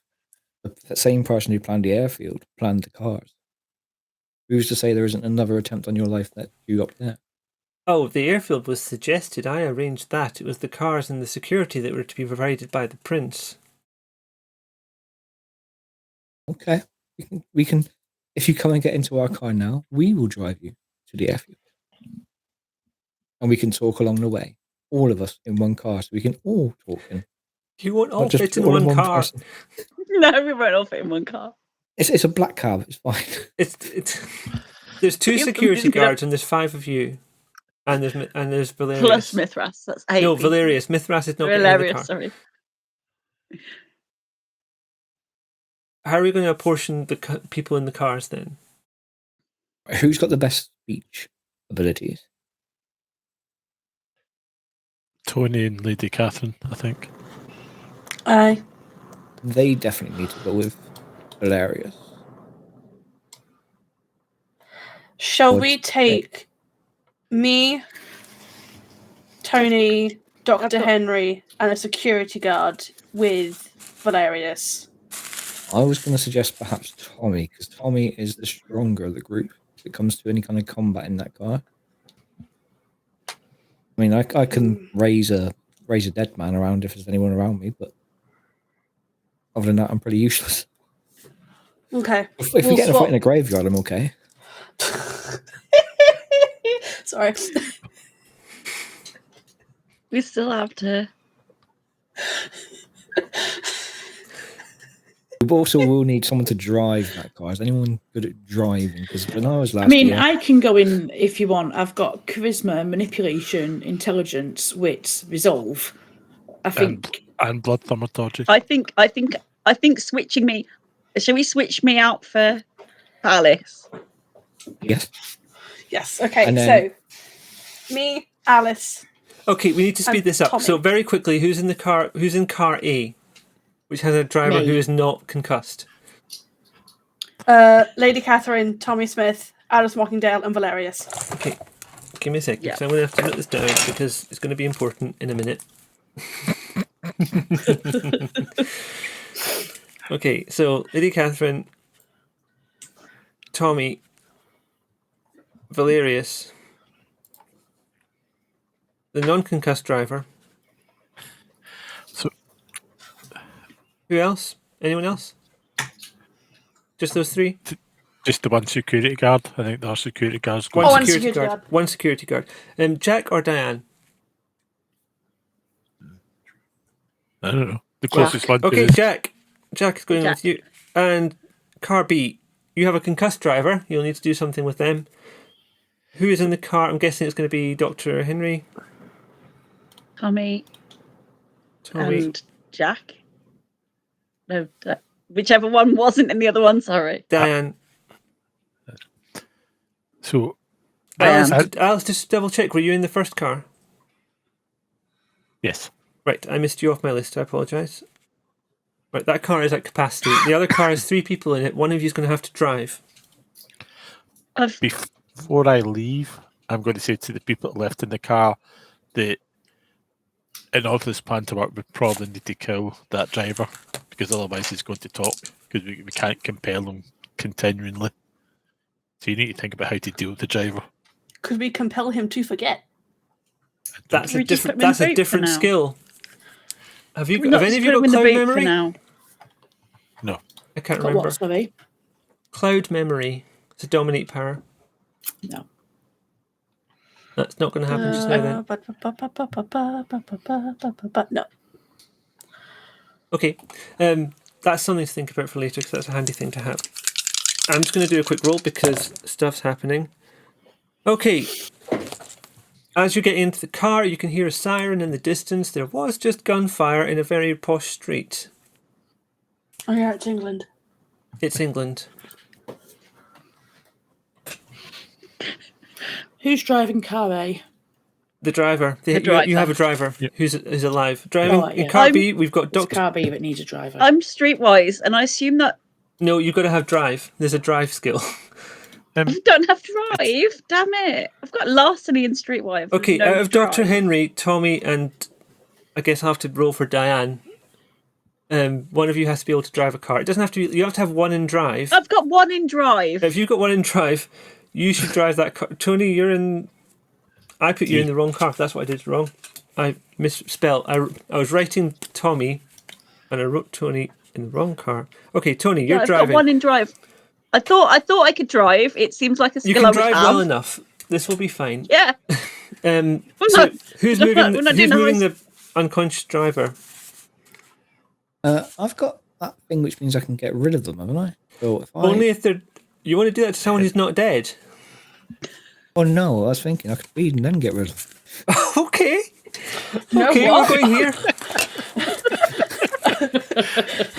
The same person who planned the airfield planned the cars. Who's to say there isn't another attempt on your life that you up there? Oh, the airfield was suggested. I arranged that. It was the cars and the security that were to be provided by the prince. Okay. We can if you come and get into our car now, we will drive you to the airfield. And we can talk along the way. All of us in one car, so we can all talk in. You won't all Not just fit in all one car. person. No, we won't all fit in one car. It's a black cab, it's fine. It's there's 2 You- security you can- guards and there's 5 of you. And there's Valerius. Plus Mithras. That's 8. No, people. Valerius. Mithras is not getting in the Valerius, car. sorry. How are we going to apportion the people in the cars then? Who's got the best speech abilities? Tony and Lady Catherine, I think. Aye. They definitely need to go with Valerius. Shall Or we just- take me, Tony, Dr. got- Henry, and a security guard with Valerius? I was going to suggest perhaps Tommy, because Tommy is the stronger of the group if it comes to any kind of combat in that car. I mean, I can raise a dead man around if there's anyone around me, but other than that, I'm pretty useless. Okay. If we get in a fight in a graveyard, I'm okay. Sorry. We still have to. We also will need someone to drive that car. Is anyone good at driving? Because when I was last I mean, year, I can go in if you want. I've got charisma, manipulation, intelligence, wit, resolve. I think. And blood thaumaturgy. I think switching me. Shall we switch me out for Alice? yes, Yes, okay, And then- so me, Alice. Okay, we need to speed And this up. Tommy. So very quickly, who's in the car? Who's in car A, which has a driver Me. who is not concussed? Lady Catherine, Tommy Smith, Alice Mockingdale, and Valerius. Okay, give me a second. Yeah. 'Cause I'm going to have to note this down because it's going to be important in a minute. Okay, so Lady Catherine, Tommy, Valerius, the non-concussed driver. So Who else? Anyone else? Just those 3? just the one security guard. I think our security guard's One going. and security security guard. guard. One security guard. Jack or Diane? I don't know. The closest one. Okay, To Jack. Jack is going Jack. with you. And car B, you have a concussed driver. You'll need to do something with them. Who is in the car? I'm guessing it's going to be Dr. Henry, Tommy Tommy. and Jack. No, whichever one wasn't in the other one. Sorry. Diane. So Alice, Diane. Alice, just double check. Were you in the first car? yes. Right, I missed you off my list. I apologise. Right, that car is at capacity. The other car has 3 people in it. One of you is going to have to drive. Before I leave, I'm going to say to the people left in the car that in order for this plan to work, we probably need to kill that driver because otherwise he's going to talk because we can't compel him continually. So you need to think about how to deal with the driver. Could we compel him to forget? That's We a just different. put him in That's the a boot for different now. skill. Have you? Can we Have not any just of put you him got in the cloud boot for memory? now? No. I can't Got remember. what, sorry? Cloud memory. It's a dominate power. No. That's not going to happen just now. Then. No. Okay. that's something to think about for later because that's a handy thing to have. I'm just going to do a quick roll because stuff's happening. Okay. As you get into the car, you can hear a siren in the distance. There was just gunfire in a very posh street. Oh yeah, it's England. It's England. Who's driving car A? The driver. The driver. You have a driver Yep. who's alive. Driving Oh, yeah. in car B, we've got It's Doctor. car B that needs a driver. I'm streetwise, and I assume that No, you've got to have drive. There's a drive skill. I don't have drive. Damn it! I've got larceny and streetwise. Okay, no out of Dr. drive. Henry, Tommy, and I guess I'll have to roll for Diane. One of you has to be able to drive a car. It doesn't have to be. You have to have one in drive. I've got one in drive. If you've got one in drive, you should drive that car. Tony, you're in. I put you in the wrong car. That's what I did wrong. I misspelled. I was writing Tommy, and I wrote Tony in the wrong car. Okay, Tony, you're I've driving. got one in drive. I thought I could drive. It seems like a skill You I can would drive have. well enough. This will be fine. Yeah. So no, who's we're not moving? doing Who's a moving race. the unconscious driver? I've got that thing which means I can get rid of them, haven't I? So if Only if they're. You want to do that to someone who's not dead? Oh no, I was thinking I could feed and then get rid of them. Okay. No, Okay, what? we're going here.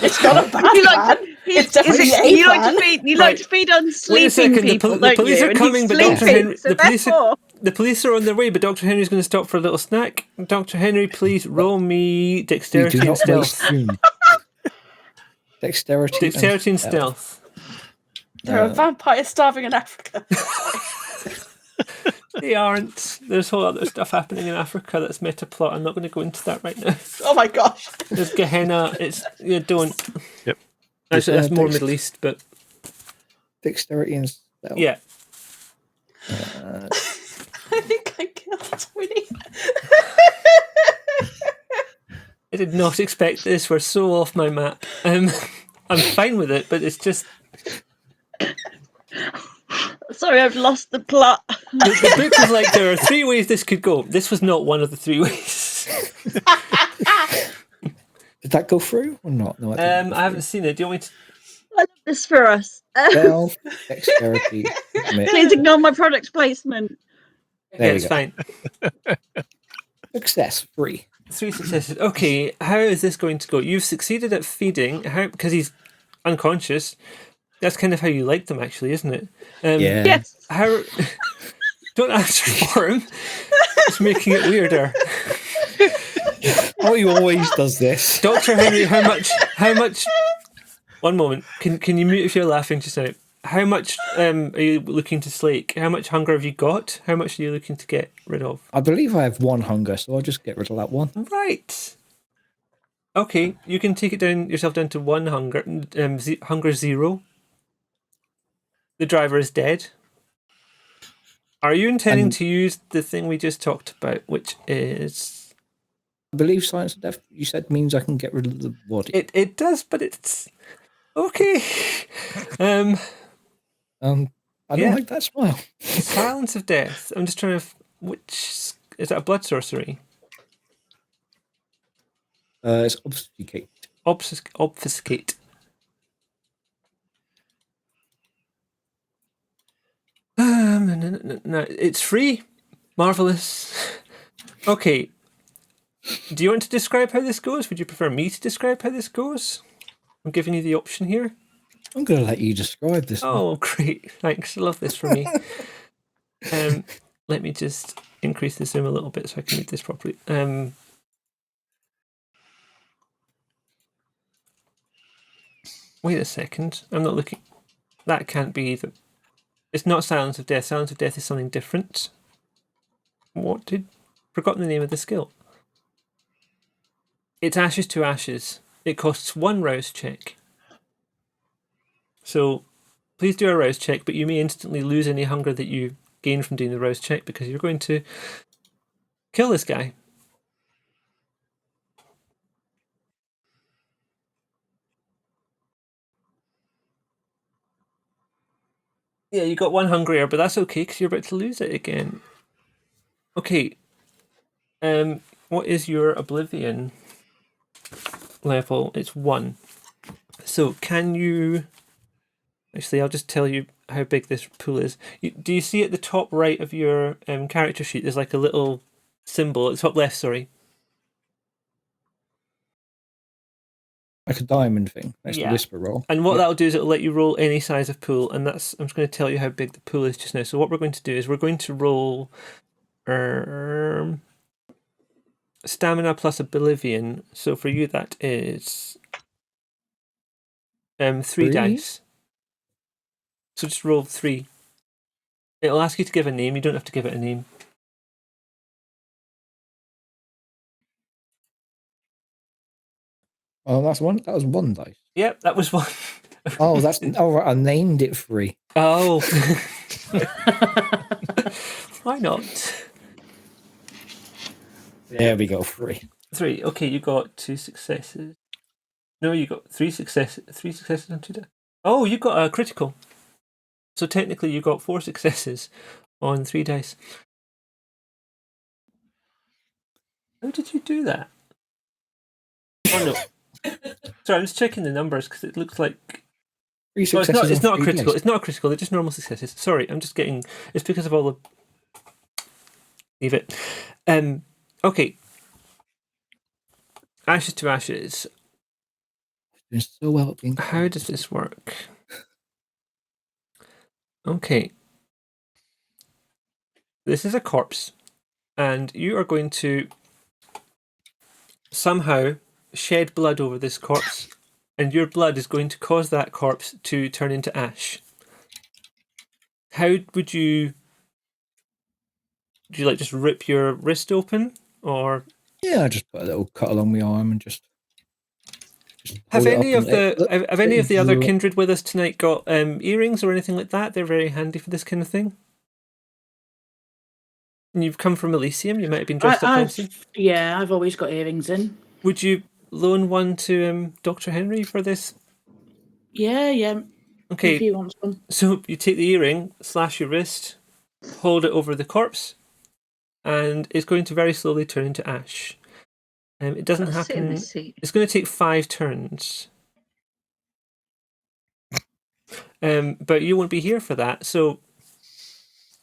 It's not a bad You plan. like, It's definitely a you like plan. to feed. You Right. like to feed on Wait a sleeping second. people, The don't police you? are And coming, he's but Dr. sleeping, Henry. so The police therefore- the police are on their way, but Dr. Henry's going to stop for a little snack. Dr. Henry, please roll me You dexterity do and not waste stealth. food. Dexterity. Dexterity and stealth. There are vampires starving in Africa. They aren't. There's whole other stuff happening in Africa that's meta plot. I'm not going to go into that right now. Oh my gosh. There's Gehenna. It's don't. Yep. Actually, that's more Dex- Middle East, but Dexterity and stealth. yeah. I think I killed Winnie. I did not expect this. We're so off my map. I'm fine with it, but it's just Sorry, I've lost the plot. the book was like there are 3 ways this could go. This was not one of the 3 ways. Did that go through or not? No, I haven't seen it. Do you want me to? I love this for us. Stealth, dexterity. Commit. Please ignore my product placement. There Yeah, we it's go. fine. Success 3. 3 successes. Okay, how is this going to go? You've succeeded at feeding. How? Because he's unconscious. That's kind of how you like them, actually, isn't it? Yeah. Yes. How? Don't ask for him. It's making it weirder. Oh, he always does this. Dr. Henry, how much? One moment. Can you mute if you're laughing just now? How much are you looking to slake? How much hunger have you got? How much are you looking to get rid of? I believe I have 1 hunger, so I'll just get rid of that 1. Right. Okay, you can take yourself down to 1 hunger. Hunger 0. The driver is dead. Are you intending to use the thing we just talked about, which is? I believe silence of death, you said, means I can get rid of the body. It does, but it's okay. I don't yeah. like that smile. Silence of death. I'm just trying to. Which is that a blood sorcery? It's obfuscate. Obfuscate. No, it's free. Marvelous. Okay. Do you want to describe how this goes? Would you prefer me to describe how this goes? I'm giving you the option here. I'm going to let you describe this. Oh, great. Thanks. I love this for me. Let me just increase the zoom a little bit so I can read this properly. Wait a second. I'm not looking. That can't be either. It's not Silence of Death. Silence of Death is something different. Forgotten the name of the skill. It's Ashes to Ashes. It costs 1 rouse check. So please do a rouse check, but you may instantly lose any hunger that you gain from doing the rouse check because you're going to kill this guy. Yeah, you got 1 hungrier, but that's okay because you're about to lose it again. Okay. What is your Oblivion level? It's 1. So can you... Actually, I'll just tell you how big this pool is. Do you see at the top right of your character sheet, there's like a little symbol, at the top left, sorry. Like a diamond thing. That's the whisper roll. And what that'll do is it'll let you roll any size of pool, and I'm just going to tell you how big the pool is just now. So what we're going to do is we're going to roll stamina plus oblivion. So for you that is 3 dice. So just roll 3. It'll ask you to give a name. You don't have to give it a name. Oh, that's one. That was 1 dice. Yep, that was 1. Oh, that's. Oh, right, I named it 3. Oh. Why not? There we go. 3. 3. Okay, you got 2 successes. No, you got 3 successes. 3 successes on 2 dice. Oh, you got a critical. So technically, you got 4 successes on 3 dice. How did you do that? Oh no. Sorry, I'm just checking the numbers because it looks like... 3 Oh, successes. it's not a on 3 critical. dice. It's not a critical. They're just normal successes. Sorry, I'm just getting... It's because of all the... Leave it. Okay. Ashes to ashes. Doing so well at being. How does this work? Okay. This is a corpse, and you are going to somehow shed blood over this corpse, and your blood is going to cause that corpse to turn into ash. How would you... Do you like just rip your wrist open, or... Yeah, I just put a little cut along my arm and just Have hold it any up of and have any of the other draw it. kindred with us tonight got earrings or anything like that? They're very handy for this kind of thing. And you've come from Elysium. You might have been dressed up fancy. Yeah, I've always got earrings in. Would you loan one to Dr. Henry for this? Yeah. Okay. If he wants one. So you take the earring, slash your wrist, hold it over the corpse, and it's going to very slowly turn into ash. It doesn't I'll sit in happen. this seat. It's going to take 5 turns. But you won't be here for that. So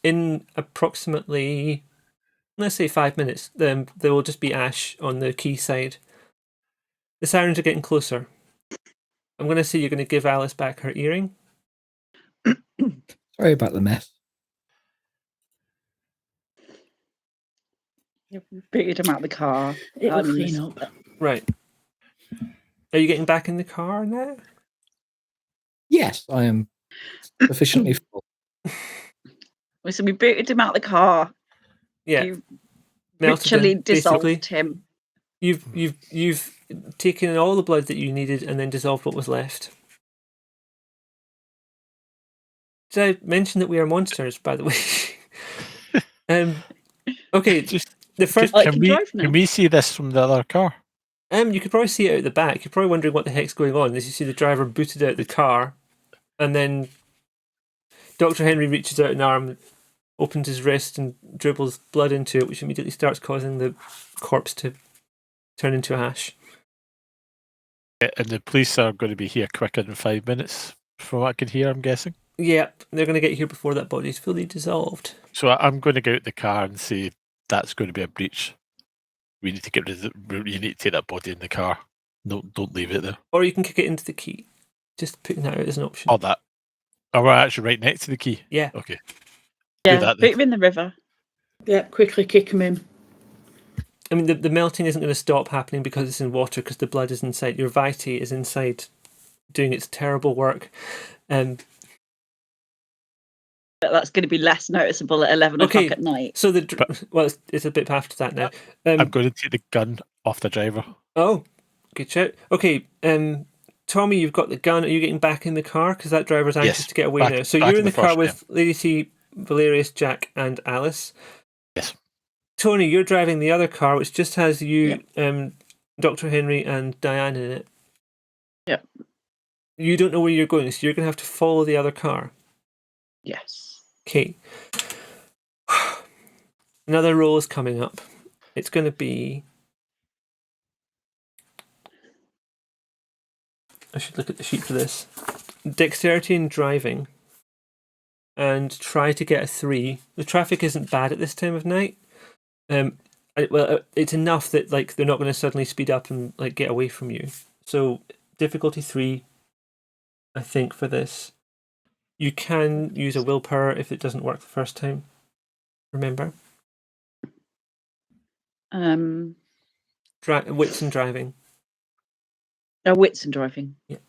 in approximately, let's say 5 minutes, there will just be ash on the key side. The sirens are getting closer. I'm going to say you're going to give Alice back her earring. Sorry about the mess. You've booted him out of the car. It'll clean up. Right. Are you getting back in the car now? Yes, I am sufficiently full. So we booted him out of the car. Yeah. You Melted literally him, dissolved basically. him. You've taken all the blood that you needed and then dissolved what was left. Did I mention that we are monsters, by the way? Okay, Just the first... can we see this from the other car? You could probably see it out the back. You're probably wondering what the heck's going on as you see the driver booted out the car, and then Dr. Henry reaches out an arm, opens his wrist and dribbles blood into it, which immediately starts causing the corpse to turn into ash. And the police are going to be here quicker than 5 minutes, from what I can hear, I'm guessing. Yep, they're going to get here before that body's fully dissolved. So I'm going to go out the car and say that's going to be a breach. We need to get rid of you need to take that body in the car. No, don't leave it there. Or you can kick it into the key. Just putting that out as an option. Or that. Oh, we're actually right next to the key. Yeah. Okay. Yeah, boot him in the river. Yeah, quickly kick him in. I mean, the melting isn't going to stop happening because it's in water, because the blood is inside. Your Vitae is inside doing its terrible work. That's going to be less noticeable at 11 o'clock at night. So it's a bit after that now. I'm going to take the gun off the driver. Oh, good shout. Okay, Tommy, you've got the gun. Are you getting back in the car? Because that driver's anxious to get away now. So you're in the car with Lady C, Valerius, Jack, and Alice. Yes. Tony, you're driving the other car, which just has you, Dr. Henry, and Diane in it. Yep. You don't know where you're going, so you're going to have to follow the other car. Yes. Okay. Another roll is coming up. It's going to be I should look at the sheet for this. Dexterity in driving. And try to get a 3. The traffic isn't bad at this time of night. It's enough that like they're not going to suddenly speed up and like get away from you. So difficulty 3, I think, for this. You can use a willpower if it doesn't work the first time. Remember. Wits and driving. Wits and driving. Yep.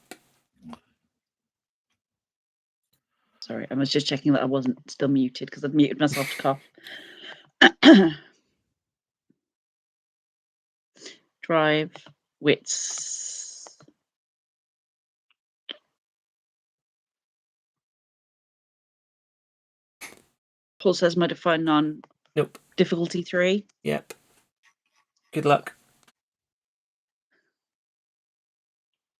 Sorry, I was just checking that I wasn't still muted because I've muted myself to cough. Drive, wits. Paul says modify none. Nope. Difficulty 3. Yep. Good luck.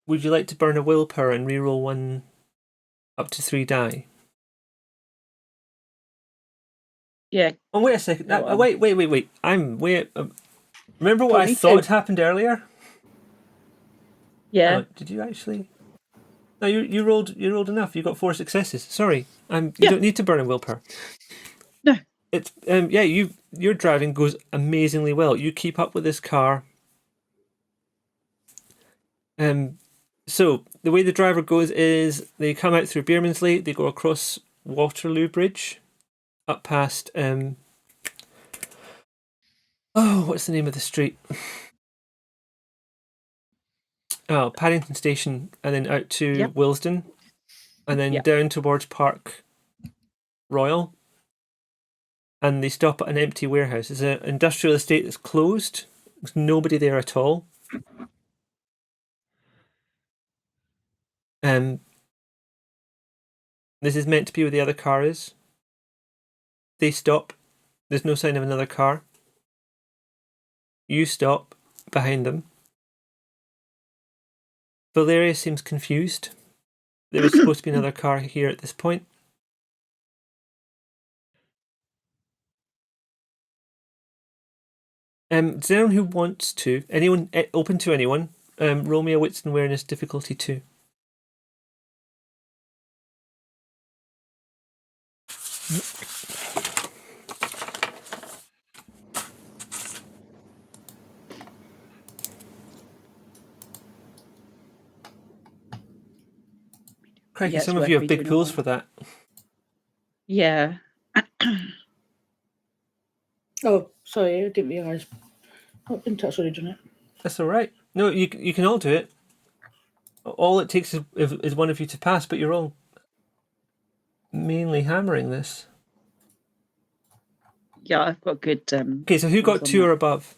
Would you like to burn a willpower and reroll 1 up to 3 die? Yeah. Oh, wait a second. Wait. Remember what Don't I need thought to. happened earlier? Yeah. Oh, did you actually? No, you rolled enough. You got 4 successes. Sorry, you Yeah. don't need to burn a willpower. No. It's your driving goes amazingly well. You keep up with this car. So the way the driver goes is they come out through Beermansley, they go across Waterloo Bridge, up past what's the name of the street? Oh, Paddington Station, and then out to Willesden, and then down towards Park Royal, and they stop at an empty warehouse. It's an industrial estate that's closed. There's nobody there at all. This is meant to be where the other car is. They stop. There's no sign of another car. You stop behind them. Valerius seems confused. There was supposed to be another car here at this point. Does anyone who wants to, anyone open to anyone, roll me a wits and awareness difficulty 2. Crikey, Yeah, some it's of you worth have me big doing pools all for that. Yeah. Oh, sorry, I didn't realise. Oh, Bintak's already done it. That's all right. No, you can all do it. All it takes is one of you to pass, but you're all mainly hammering this. Yeah, I've got good. Okay, so who got 2 or above?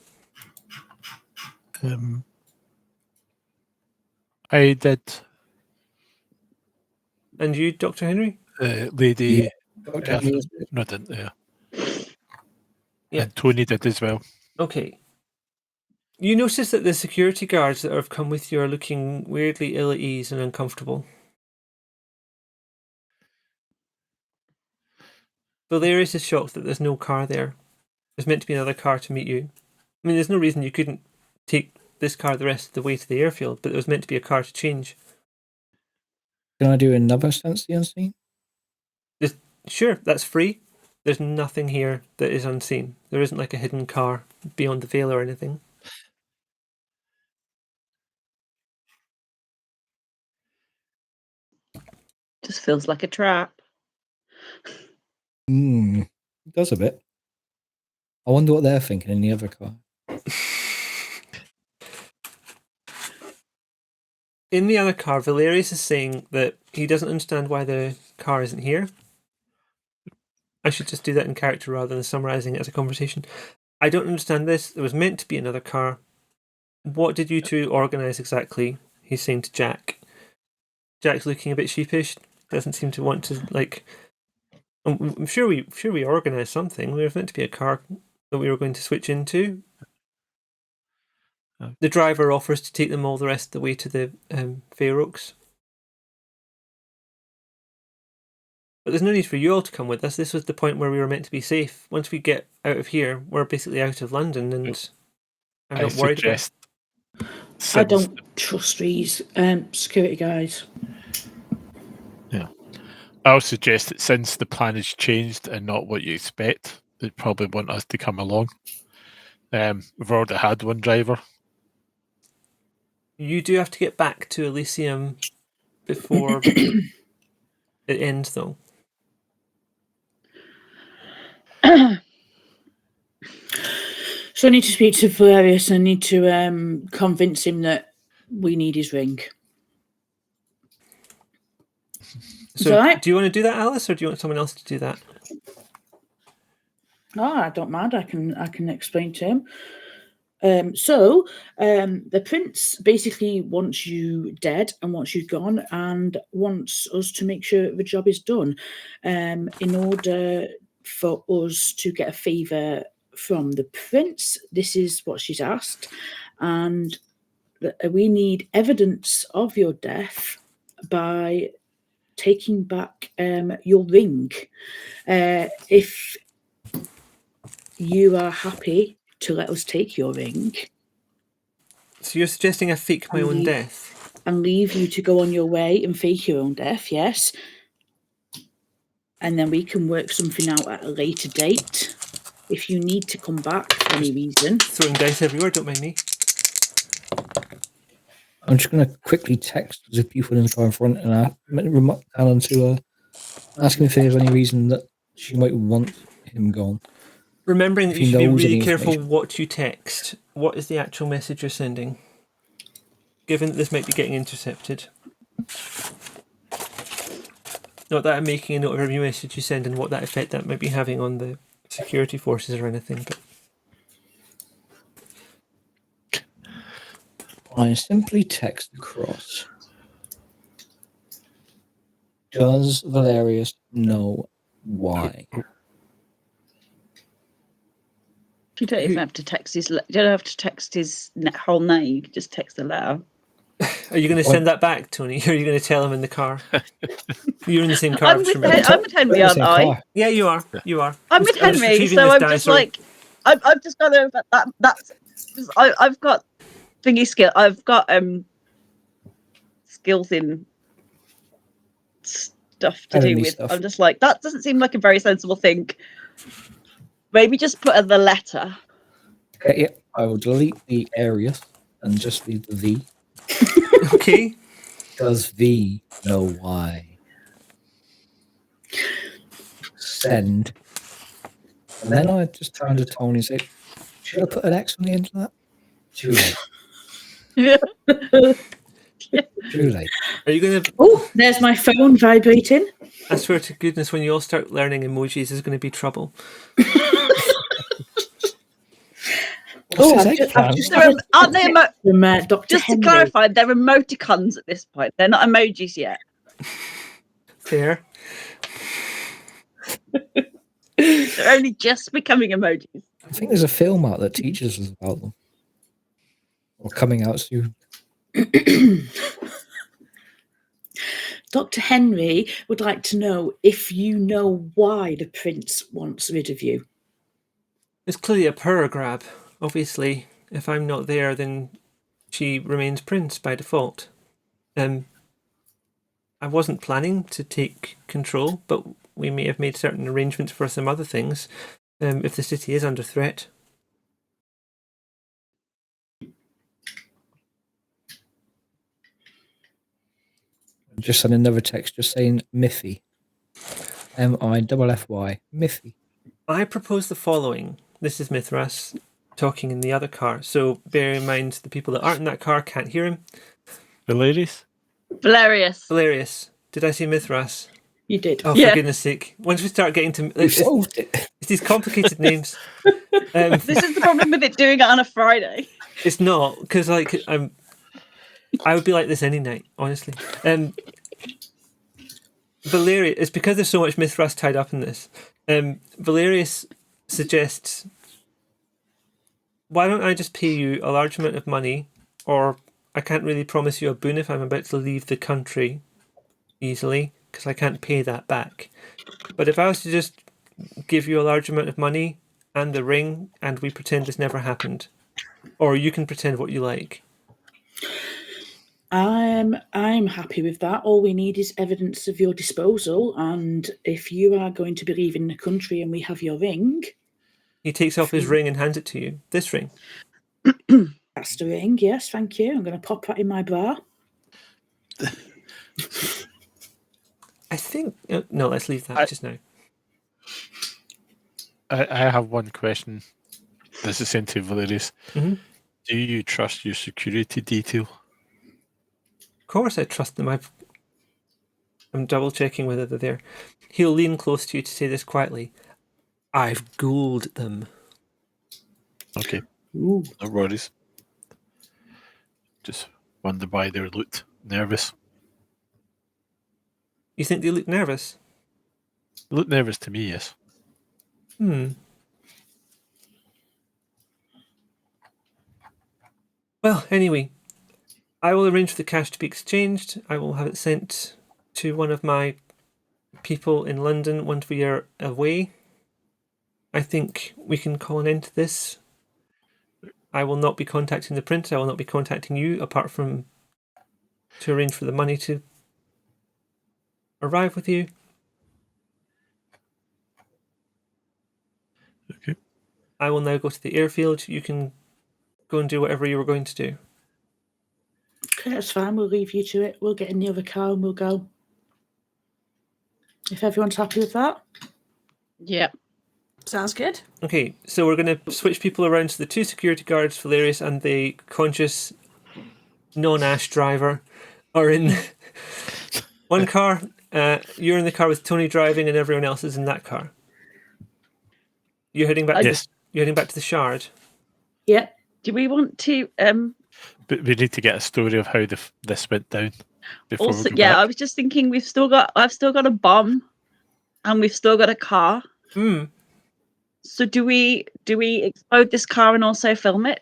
I did. And you, Dr. Henry? Lady. Dr. Henry. No, I didn't. Yeah. Yeah. And Tony did as well. Okay. You notice that the security guards that have come with you are looking weirdly ill at ease and uncomfortable. Valerius is shocked that there's no car there. There's meant to be another car to meet you. I mean, there's no reason you couldn't take this car the rest of the way to the airfield, but there was meant to be a car to change. Can I do another Sense the Unseen? Sure, that's free. There's nothing here that is unseen. There isn't like a hidden car beyond the veil or anything. Just feels like a trap. It does a bit. I wonder what they're thinking in the other car. In the other car, Valerius is saying that he doesn't understand why the car isn't here. I should just do that in character rather than summarising it as a conversation. I don't understand this. There was meant to be another car. What did you two organise exactly? He's saying to Jack. Jack's looking a bit sheepish. Doesn't seem to want to, like... I'm sure we organised something. There was meant to be a car that we were going to switch into. The driver offers to take them all the rest of the way to the Fair Oaks. But there's no need for you all to come with us. This was the point where we were meant to be safe. Once we get out of here, we're basically out of London, and I'm not worried about it. I don't trust these security guys. Yeah. I'll suggest that since the plan has changed and not what you expect, they'd probably want us to come along. We've already had one driver. You do have to get back to Elysium before it ends, though. So I need to speak to Valerius and I need to convince him that we need his ring. So, right? do you want to do that, Alice, or do you want someone else to do that? No, I don't mind. I can explain to him. The prince basically wants you dead and wants you gone and wants us to make sure the job is done. In order for us to get a favour from the prince, this is what she's asked, and we need evidence of your death by taking back your ring. If you are happy to let us take your ring. So you're suggesting I fake my own death? And leave you to go on your way and fake your own death, yes. And then we can work something out at a later date. If you need to come back for any reason. Throwing dice everywhere, don't mind me. I'm just going to quickly text the people in the car in front and remind Alan to ask him if there's any reason that she might want him gone. Remembering that you should be really careful what you text. What is the actual message you're sending? Given that this might be getting intercepted. Not that I'm making a note of every message you send and what that effect that might be having on the security forces or anything, but I simply text across. Does Valerius know why? You don't even have to text his. You don't have to text his whole name. You can just text the letter. Are you going to send that back, Tony? Or are you going to tell him in the car? You're in the same car. I'm with Henry, aren't I? Yeah, you are. You are. I'm with Henry, so I'm just like, I've just got over that. I've got thingy skill. I've got skills in stuff to do with. I'm just like, that doesn't seem like a very sensible thing. Maybe just put the letter. Okay, yeah, I will delete the alias and just leave the V. Okay. Does V know why? Send. And then I just turn to Tony and say, should I put an X on the end of that? Too late. Too late. Are you going to... Oh, there's my phone vibrating. I swear to goodness, when you all start learning emojis, there's going to be trouble. Aren't they just to clarify, they're emoticons at this point. They're not emojis yet. Fair. They're only just becoming emojis. I think there's a film out that teaches us about them. Or coming out soon. Dr. Henry would like to know if you know why the prince wants rid of you. It's clearly a power grab. Obviously, if I'm not there, then she remains prince by default. I wasn't planning to take control, but we may have made certain arrangements for some other things if the city is under threat. Just send another text just saying Miffy. Mify. Miffy. I propose the following. This is Mithras talking in the other car, so bear in mind the people that aren't in that car can't hear him. Valerius? Valerius. Did I say Mithras? You did. Oh, for goodness sake. Once we start getting to... It's these complicated names. This is the problem with it doing it on a Friday. It's not, because I would be like this any night, honestly. Valerius, it's because there's so much Mithras tied up in this. Valerius suggests, why don't I just pay you a large amount of money, or I can't really promise you a boon if I'm about to leave the country easily, because I can't pay that back. But if I was to just give you a large amount of money and the ring, and we pretend this never happened, or you can pretend what you like. I'm happy with that. All we need is evidence of your disposal, and if you are going to be leaving the country and we have your ring, He takes off his ring and hands it to you. This ring. that's the ring. Yes, thank you. I'm going to pop that in my bra. I think... no, let's leave that just now. I have one question. This is sent to Valerius. Mhm. Do you trust your security detail? Of course I trust them. I'm double checking whether they're there. He'll lean close to you to say this quietly. I've ghouled them. Okay, Ooh. no worries. Just wonder why they looked nervous. You think they look nervous? They look nervous to me, yes. Well, anyway, I will arrange for the cash to be exchanged. I will have it sent to one of my people in London once we are away. I think we can call an end to this. I will not be contacting the printer. I will not be contacting you, apart from to arrange for the money to arrive with you. Okay. I will now go to the airfield. You can go and do whatever you were going to do. Okay, that's fine. We'll leave you to it. We'll get in the other car and we'll go. If everyone's happy with that. Yeah. Sounds good. Okay, so we're going to switch people around to the two security guards, Valerius and the conscious non-Ash driver, are in one car. You're in the car with Tony driving, and everyone else is in that car. You're heading back. Yes. You're heading back to the Shard. Yeah. Do we want to But we need to get a story of how this went down before also? we go Yeah, I back. was just thinking I've still got a bomb, and we've still got a car. So do we explode this car and also film it?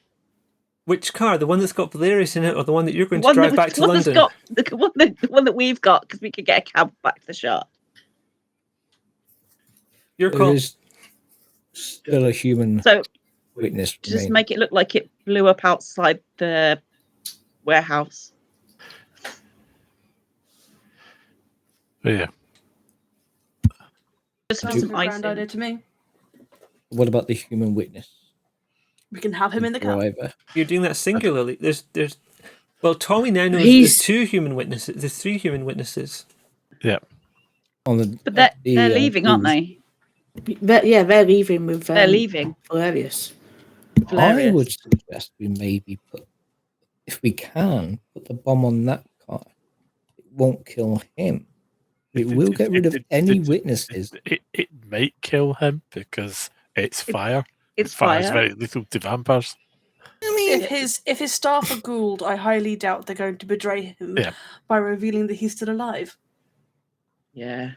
Which car? The one that's got Valerius in it, or the one that you're going to drive back to London? The one that we've got, because we could get a cab back to the shop. Your There call. is still a human So witness. for just me. make it look like it blew up outside the warehouse. But yeah. Just Sounds have like some a grand icing. idea to me. What about the human witness? We can have him in the car. Driver. You're doing that singularly. There's. Well, Tommy now knows He's- there's two human witnesses. There's three human witnesses. Yeah. On the, But they're the, leaving, aren't cruise. they? They're leaving with They're leaving. Valerius. I Hilarious. would suggest we maybe put, if we can, put the bomb on that car. It won't kill him. It will get rid of any witnesses. It might kill him because it's fire. It's Fire is fire. very lethal to vampires. I mean, If his staff are Gould, I highly doubt they're going to betray him Yeah. by revealing that he's still alive. Yeah.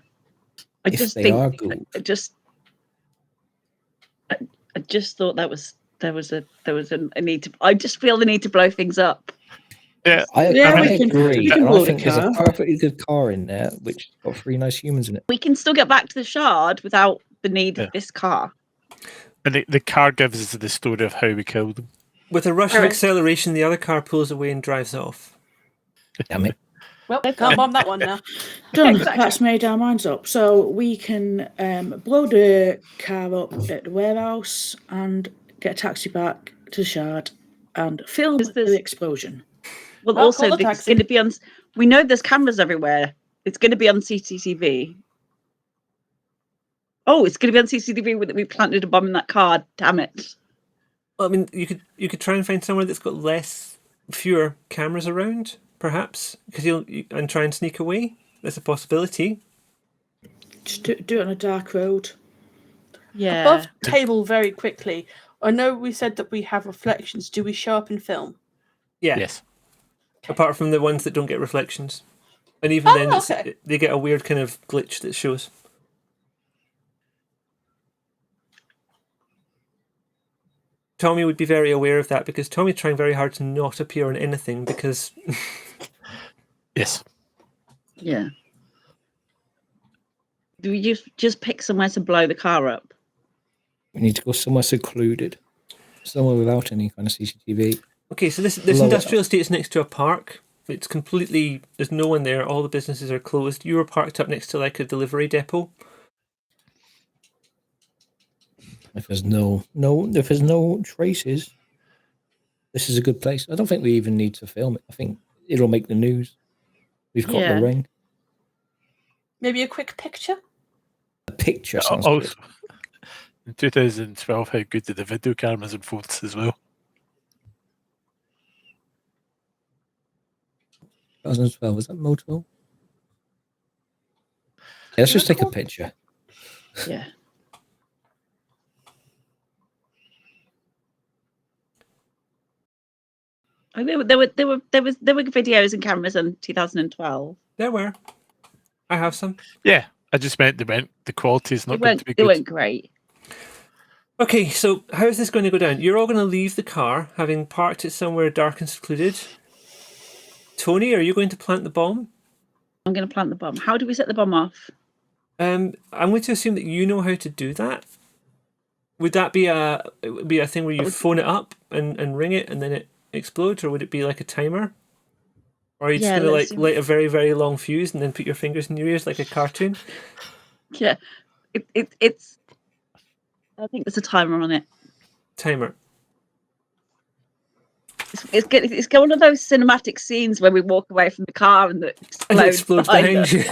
I If just they think are Gould. I just thought there was a need to. I just feel the need to blow things up. Yeah. I Yeah, I we mean, can agree. And I blow the think there's a car. perfectly good car in there, which got 3 nice humans in it. We can still get back to the Shard without the need Yeah. of this car. And the car gives us the story of how we killed him. With a rush of Alright. acceleration, the other car pulls away and drives off. Damn it. Well, can't bomb that one now. Done. Exactly. That's made our minds up. So we can blow the car up at the warehouse and get a taxi back to the Shard and film Is this- the explosion. Well, Well, also call the it's taxi. going to be on. We know there's cameras everywhere. It's going to be on CCTV. Oh, it's going to be on CCTV that we planted a bomb in that car. Damn it! Well, I mean, you could try and find somewhere that's got fewer cameras around, perhaps, because and try and sneak away. That's a possibility. Just do it on a dark road. Yeah. Above table very quickly. I know we said that we have reflections. Do we show up in film? Yeah. Yes. Apart from the ones that don't get reflections, and even then, okay. they get a weird kind of glitch that shows. Tommy would be very aware of that because Tommy's trying very hard to not appear on anything because Yes. Yeah. Do we just pick somewhere to blow the car up? We need to go somewhere secluded. Somewhere without any kind of CCTV. Okay, so this Blow it industrial estate is next to a park. It's completely, there's no one there. All the businesses are closed. You were parked up next to like a delivery depot. If there's no traces, this is a good place. I don't think we even need to film it. I think it'll make the news. We've got Yeah. the ring. Maybe a quick picture. A picture sounds Also, good. in 2012, how good did the video cameras and phones as well? 2012, was that Moto? Yeah, let's just take a picture. Yeah. There were videos and cameras in 2012. There were. I have some. Yeah, I just meant the quality is not going to be They good. weren't great. Okay, so how is this going to go down? You're all going to leave the car, having parked it somewhere dark and secluded. Tony, are you going to plant the bomb? I'm going to plant the bomb. How do we set the bomb off? I'm going to assume that you know how to do that. Would that be a thing where you phone it up and ring it and then it explodes, or would it be like a timer? Or are you just going to like light a very, very long fuse and then put your fingers in your ears like a cartoon? Yeah, it's. I think there's a timer on it. Timer. It's got one of those cinematic scenes where we walk away from the car and it explodes behind you.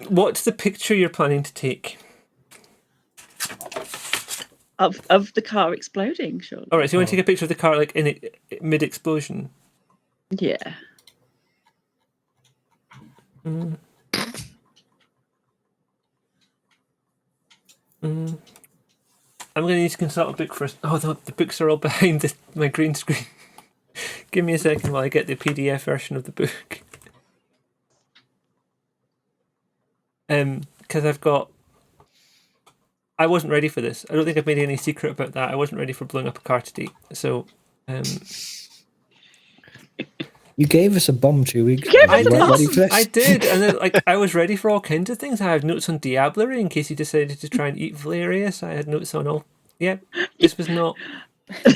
What's the picture you're planning to take? Of the car exploding, sure. All right, so you want to take a picture of the car like in it mid-explosion? Yeah. I'm going to need to consult a book first. Oh, the books are all behind my green screen. Give me a second while I get the PDF version of the book. Because I wasn't ready for this. I don't think I've made any secret about that. I wasn't ready for blowing up a car today. So, You gave us a bomb 2 weeks ago. I did, and then, I was ready for all kinds of things. I had notes on Diablerie in case he decided to try and eat Valerius. I had notes on all. Yep, this was not.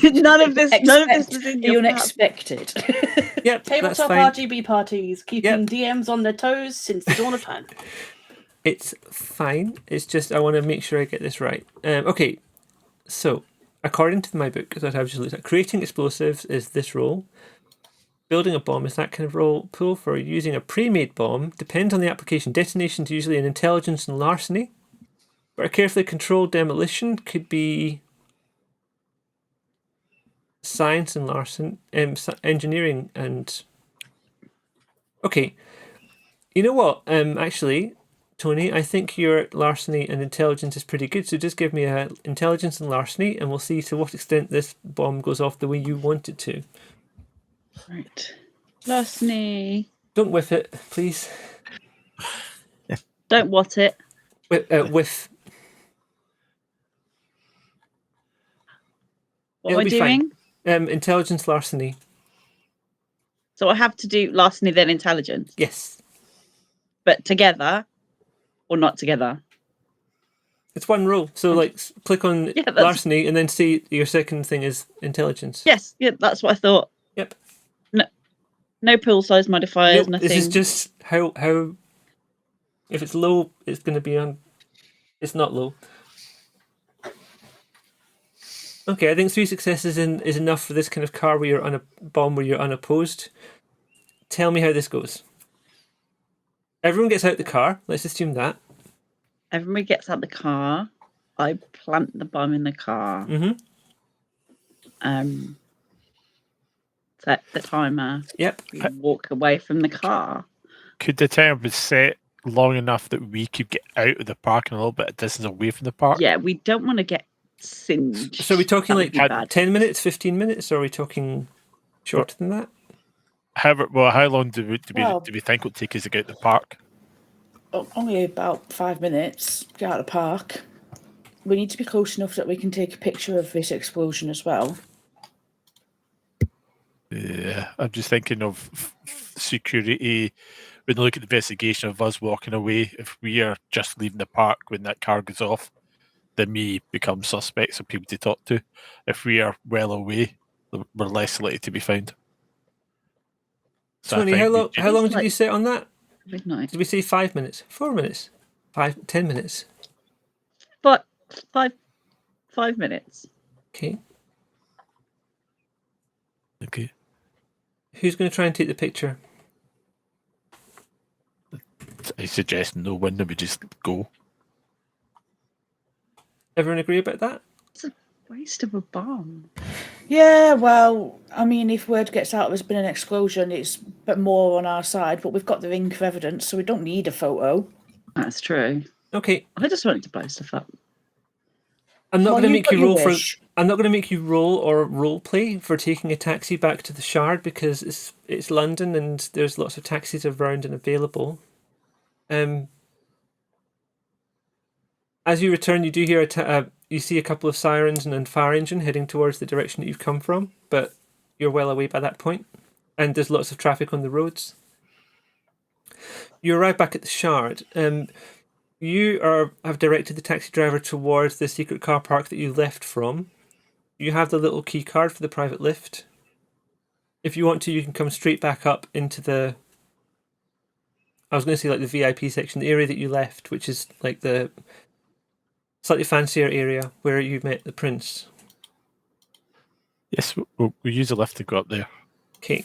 None of this was in The your unexpected. Yep, that's Tabletop fine. RGB parties, keeping DMs on their toes since the dawn of time. It's fine. It's just I want to make sure I get this right. Okay, so according to my book that I've just looked at, creating explosives is this role. Building a bomb is that kind of role. Pool for using a pre-made bomb depends on the application. Detonation is usually an intelligence and larceny, but a carefully controlled demolition could be science and larceny, engineering and. Okay, you know what? Actually, Tony, I think your larceny and intelligence is pretty good. So just give me a intelligence and larceny, and we'll see to what extent this bomb goes off the way you want it to. Right. Larceny. Don't whiff it, please. Don't what it. Whiff. What am I doing? Intelligence larceny. So I have to do larceny then intelligence. Yes. But together or not together? It's one roll. So click on larceny and then see your second thing is intelligence. Yes, yeah, that's what I thought. Yep. No pool size modifiers, nothing. This is just how if it's low, it's going to be on. It's not low. Okay, I think 3 successes is enough for this kind of car where you're on a bomb where you're unopposed. Tell me how this goes. Everyone gets out the car. Let's assume that. Everybody gets out the car. I plant the bomb in the car. Set the timer. Yep. We walk away from the car. Could the timer be set long enough that we could get out of the park and a little bit of distance away from the park? Yeah, we don't want to get singed. So are we talking That would be bad. 10 minutes, 15 minutes, or are we talking shorter than that? How long do we think it'll take us to get out the park? Only about 5 minutes. Get out of the park. We need to be close enough that we can take a picture of this explosion as well. Yeah, I'm just thinking of security. When you look at the investigation of us walking away, if we are just leaving the park when that car goes off, then we become suspects of people to talk to. If we are well away, we're less likely to be found. So I Tony, think how we long? ju- How long did like- you say on that? Midnight. Did we say 5 minutes? 4 minutes? 10 minutes? But 5 minutes. Okay. Okay. Who's going to try and take the picture? I suggest no one, we just go. Everyone agree about that? It's a waste of a bomb. Yeah, well, I mean, if word gets out there's been an explosion, it's but more on our side, but we've got the ring for evidence, so we don't need a photo. That's true. Okay. I just wanted to blow stuff up. I'm not Well, going to you've make got you your roll for. wish. I'm not going to make you roll or role play for taking a taxi back to the Shard because it's London and there's lots of taxis around and available. As you return, you do hear you see a couple of sirens and a fire engine heading towards the direction that you've come from, but you're well away by that point, and there's lots of traffic on the roads. You arrive back at the Shard. You have directed the taxi driver towards the secret car park that you left from. You have the little key card for the private lift. If you want to, you can come straight back up into the... I was going to say like the VIP section, the area that you left, which is like the slightly fancier area where you met the prince. Yes, we'll use a lift to go up there. Okay.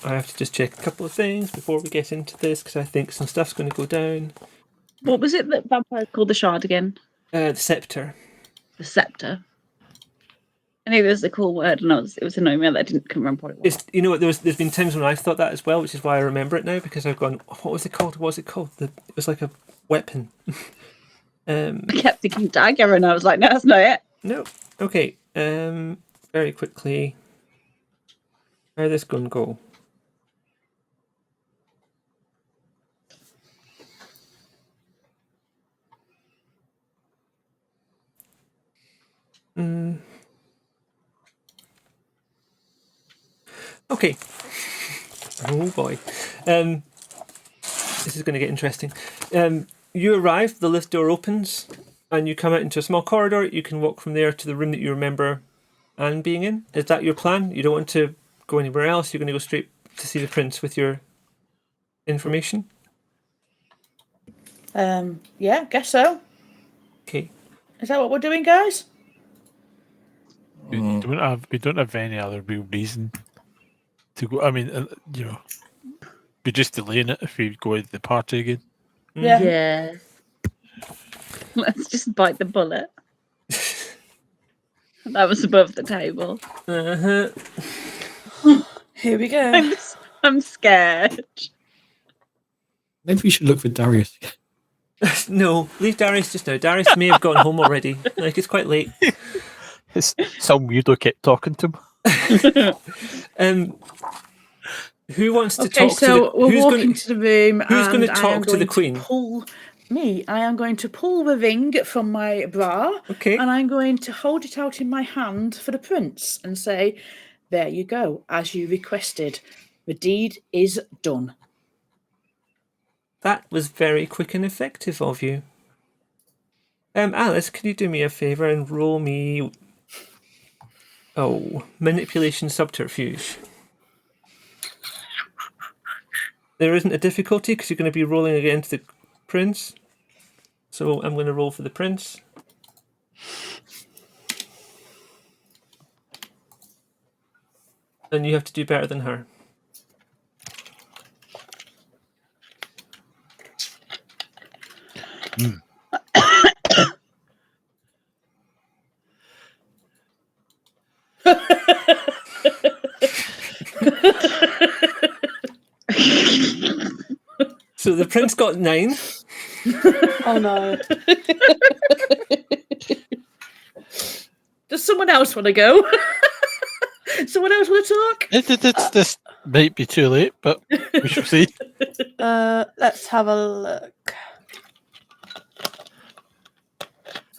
I have to just check a couple of things before we get into this because I think some stuff's going to go down. What was it that vampires called the Shard again? The scepter. The Scepter. I knew there was a cool word, and it was annoying me that I didn't remember what it was. It's, you know what? There's been times when I've thought that as well, which is why I remember it now because I've gone. What was it called? What was it called? It was like a weapon. I kept thinking dagger, and I was like, no, that's not it. No. Okay. Very quickly. How this gonna go? Okay. Oh boy. This is going to get interesting. You arrive, the lift door opens, and you come out into a small corridor. You can walk from there to the room that you remember Anne being in. Is that your plan? You don't want to go anywhere else? You're going to go straight to see the prince with your information? Yeah, guess so. Okay. Is that what we're doing, guys? We don't have any other real reason to go. I mean, we're just delaying it if we go to the party again. Yeah. Yeah. Let's just bite the bullet. That was above the table. Uh-huh. Here we go. I'm scared. Maybe we should look for Darius. No, leave Darius just now. Darius may have gone home already. Like, it's quite late. Some weirdo kept talking to him. Who wants to Okay, talk so to the... we're walking to the room. Who's going to and I am talk to the going queen? I am going to pull the ring from my bra. Okay. And I'm going to hold it out in my hand for the prince and say, there you go, as you requested. The deed is done. That was very quick and effective of you. Alice, can you do me a favour and roll me... Oh, manipulation subterfuge. There isn't a difficulty because you're going to be rolling against the prince. So I'm going to roll for the prince. And you have to do better than her. So the prince got 9. Oh no. Does someone else want to go? Someone else want to talk? This might be too late, but we shall see. Let's have a look.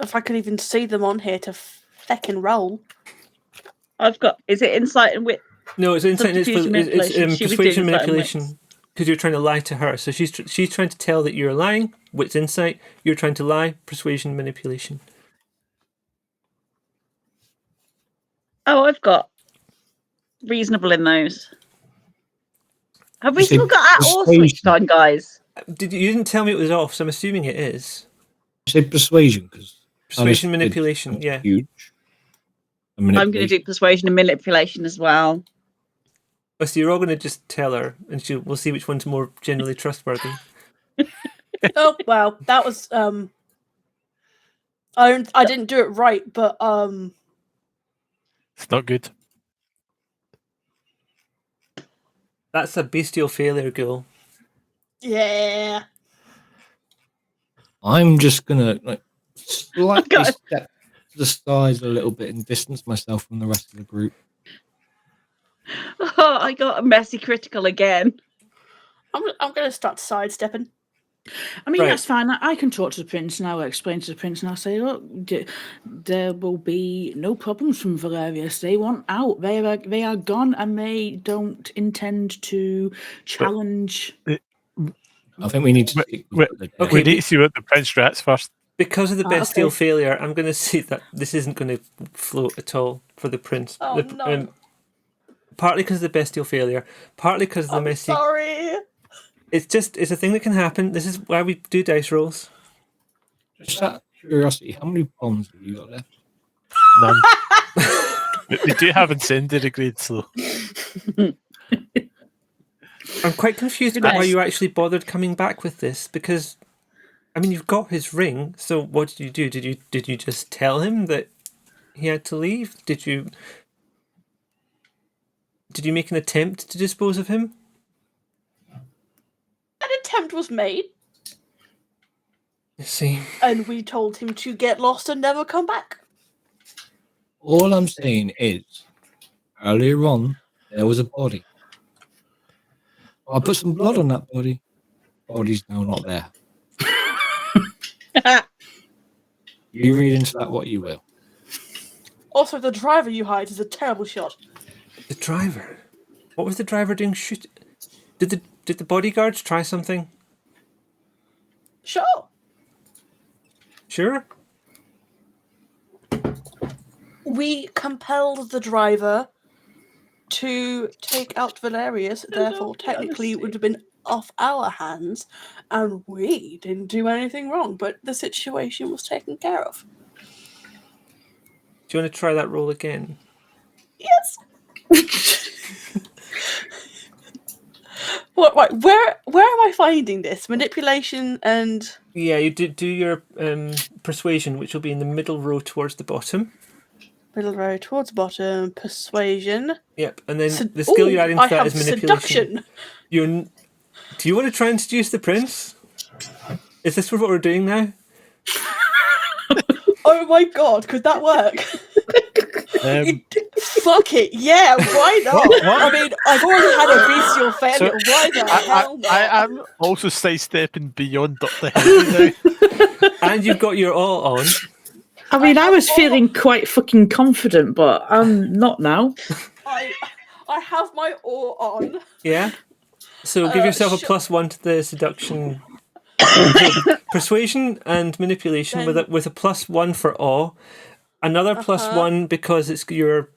If I could even see them on here to feckin' roll. I've got. Is it insight and wit? No, it's insight. It's Subterfuge and manipulation. She was doing persuasion insight and manipulation. Because you're trying to lie to her. So she's trying to tell that you're lying. Wit's insight. You're trying to lie. Persuasion manipulation. Oh, I've got reasonable in those. Have we You say still got our all switched persuasion. on, guys? You didn't tell me it was off, so I'm assuming it is. Say persuasion because Persuasion, manipulation, yeah. huge. I'm going to do persuasion and manipulation as well. Oh, so you're all going to just tell her, and we'll see which one's more generally trustworthy. Oh wow, that was I didn't do it right, but It's not good. That's a bestial failure, Ghoul. yeah. I'm just gonna slightly God. step to the side a little bit and distance myself from the rest of the group. Oh, I got a messy critical again. I'm going to start sidestepping. I mean, Right. that's fine. I can talk to the prince and I'll explain to the prince and I'll say, look, there will be no problems from Valerius. They want out. They are gone and they don't intend to challenge. I think we need to stick with what they're doing. We need to see what the prince rats first. Because of the bestial okay. failure, I'm going to say that this isn't going to float at all for the prince. Oh, no. Partly because of the bestial failure, partly because of the I'm messy. sorry. It's a thing that can happen. This is why we do dice rolls. Just out of curiosity, how many bombs have you got left? None. We do have incendiary grades, though. I'm quite confused about why you actually bothered coming back with this, because, I mean, you've got his ring. So what did you do? Did you just tell him that he had to leave? Did you make an attempt to dispose of him? An attempt was made, I see. and we told him to get lost and never come back. All I'm saying is, earlier on, there was a body. I put some blood on that body. Body's now not there. You read into that what you will. Also, the driver you hired is a terrible shot. The driver. What was the driver doing? Shoot. Did the bodyguards try something? Sure. Sure. We compelled the driver to take out Valerius, therefore technically it would have been off our hands, and we didn't do anything wrong, but the situation was taken care of. Do you want to try that roll again? Yes. What? Right? Where am I finding this manipulation and? Yeah, you do your persuasion, which will be in the middle row towards the bottom. Middle row towards bottom, persuasion. Yep, and then the skill you're adding to that is manipulation. Seduction. Do you want to try and seduce the prince? Is this what we're doing now? Oh my god, could that work? Fuck it, yeah, why not? What? I mean, I've already had a bestial failure, why the hell not? I am also sidestepping beyond Dr. Henry now. And you've got your all on. I mean, I was feeling quite fucking confident, but I'm not now. I have my oar on. Yeah? So give yourself a +1 to the seduction. Persuasion and manipulation with a +1 for awe. Another +1 because it's your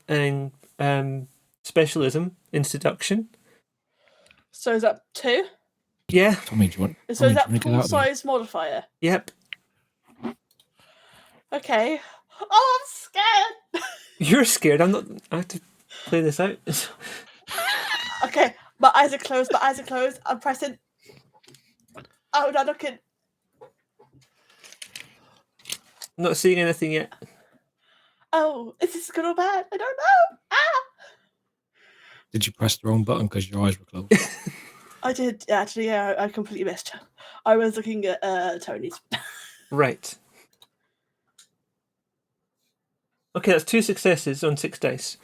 specialism in seduction. So is that 2? Yeah. Tommy, do you want? So is that full size modifier? Yep. Okay. Oh, I'm scared. You're scared. I'm not. I have to play this out. Okay, my eyes are closed. I'm pressing. Oh, no, looking. I'm not seeing anything yet. Oh, is this good or bad? I don't know. Ah! Did you press the wrong button because your eyes were closed? I did, actually, yeah, I completely missed. I was looking at Tony's. Right. Okay, that's 2 successes on 6 dice.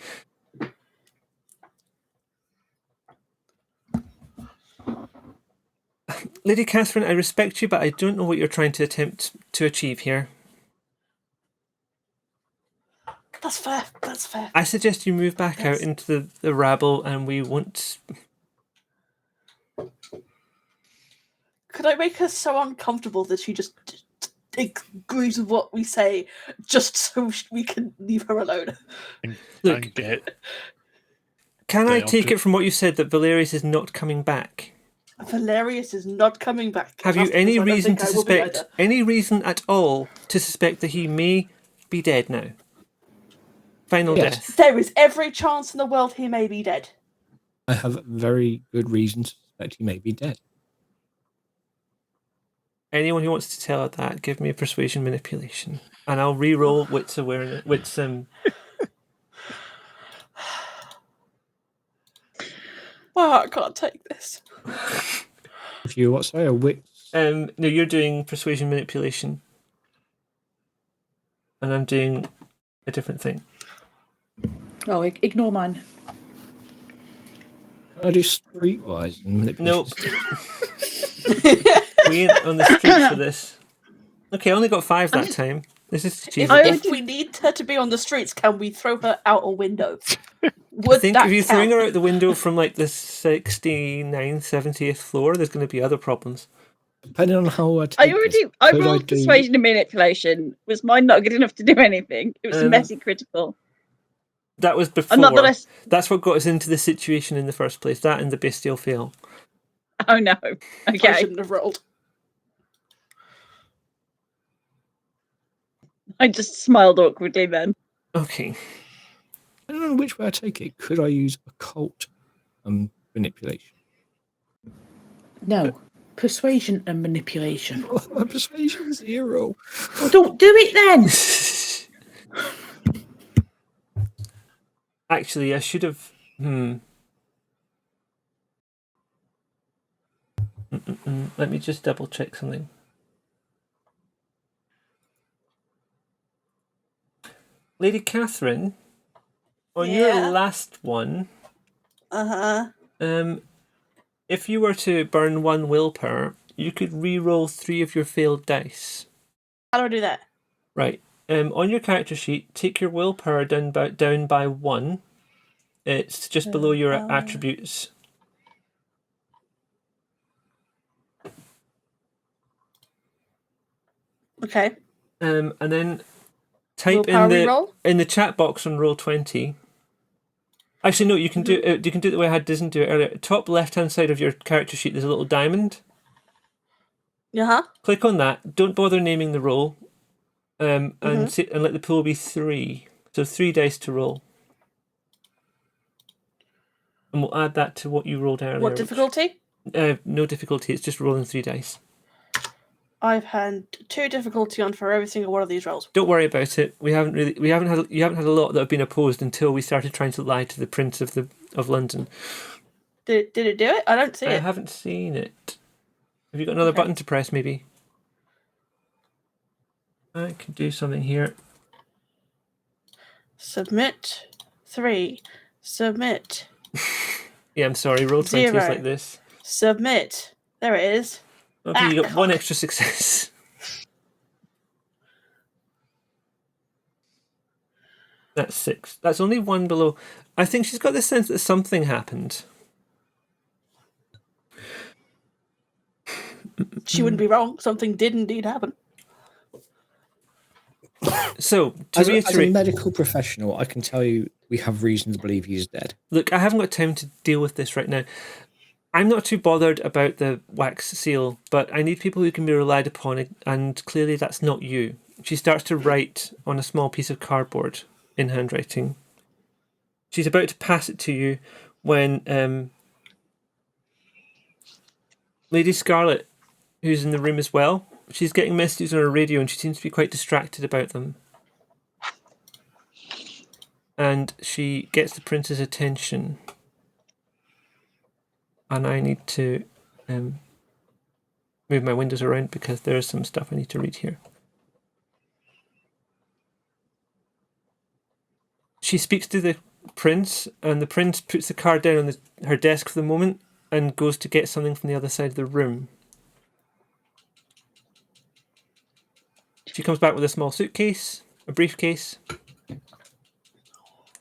Lady Catherine, I respect you, but I don't know what you're trying to attempt to achieve here. That's fair. I suggest you move back out into the rabble and we won't... Could I make her so uncomfortable that she just agrees with what we say just so we can leave her alone? Look, Can I take it from what you said that Valerius is not coming back? Valerius is not coming back. Have you That's any because I don't reason think to I will be suspect, either. any reason at all to suspect that he may be dead now? Final Yes. death. There is every chance in the world he may be dead. I have very good reason to suspect he may be dead. Anyone who wants to tell her that, give me a persuasion manipulation. And I'll re-roll wits awareness, Wow, I can't take this. If you what? Sorry, a wit. no, you're doing persuasion manipulation. And I'm doing a different thing. Oh, ignore mine. I do streetwise and manipulation. Nope. We ain't on the streets for this. Okay, I only got 5 that time. This is achievable. If we need her to be on the streets, can we throw her out a window? I think if you're throwing count? her out the window from like the 69th, 70th floor, there's going to be other problems. Depending on how I take I could rolled do- persuasion and manipulation. Was mine not good enough to do anything? It was a messy critical. That was before. And not that That's what got us into the situation in the first place. That and the bestial fail. Oh no. I Okay. shouldn't have rolled. I just smiled awkwardly then. Okay. I don't know which way I take it. Could I use occult manipulation? No. Persuasion and manipulation. Oh, my persuasion 0. Well, don't do it then. Actually, I should have. Let me just double check something. Lady Catherine, on your Yeah? last one, Uh-huh. if you were to burn 1 willpower, you could re-roll 3 of your failed dice. How do I do that? Right. On your character sheet, take your willpower down by 1. It's just below your attributes. Okay. And then type Willpower reroll? in the chat box on Roll20. Actually, no, you can do it. You can do it the way I had Disney do it earlier. Top left-hand side of your character sheet, there's a little diamond. Uh-huh. Click on that. Don't bother naming the roll. And let the pool be 3. So 3 dice to roll. And we'll add that to what you rolled earlier. What difficulty? No difficulty. It's just rolling 3 dice. I've had 2 difficulty on for every single one of these rolls. Don't worry about it. You haven't had a lot that have been opposed until we started trying to lie to the Prince of London. Did it do it? I don't see I it. haven't seen it. Have you got another button to press, maybe? I can do something here. Submit 3. Submit. Yeah, I'm sorry. Roll 20 is 0. like this. Submit. There it is. Okay, you got 1 extra success. That's 6. That's only 1 below. I think she's got the sense that something happened. She wouldn't be wrong. Something did indeed happen. So, to As a reiterate, medical professional, I can tell you we have reason to believe he's dead. look, I haven't got time to deal with this right now. I'm not too bothered about the wax seal, but I need people who can be relied upon, and clearly that's not you. She starts to write on a small piece of cardboard in handwriting. She's about to pass it to you when Lady Scarlet, who's in the room as well, she's getting messages on her radio and she seems to be quite distracted about them. And she gets the prince's attention. And I need to move my windows around because there is some stuff I need to read here. She speaks to the prince, and the prince puts the card down on her desk for the moment and goes to get something from the other side of the room. She comes back with a small suitcase, a briefcase.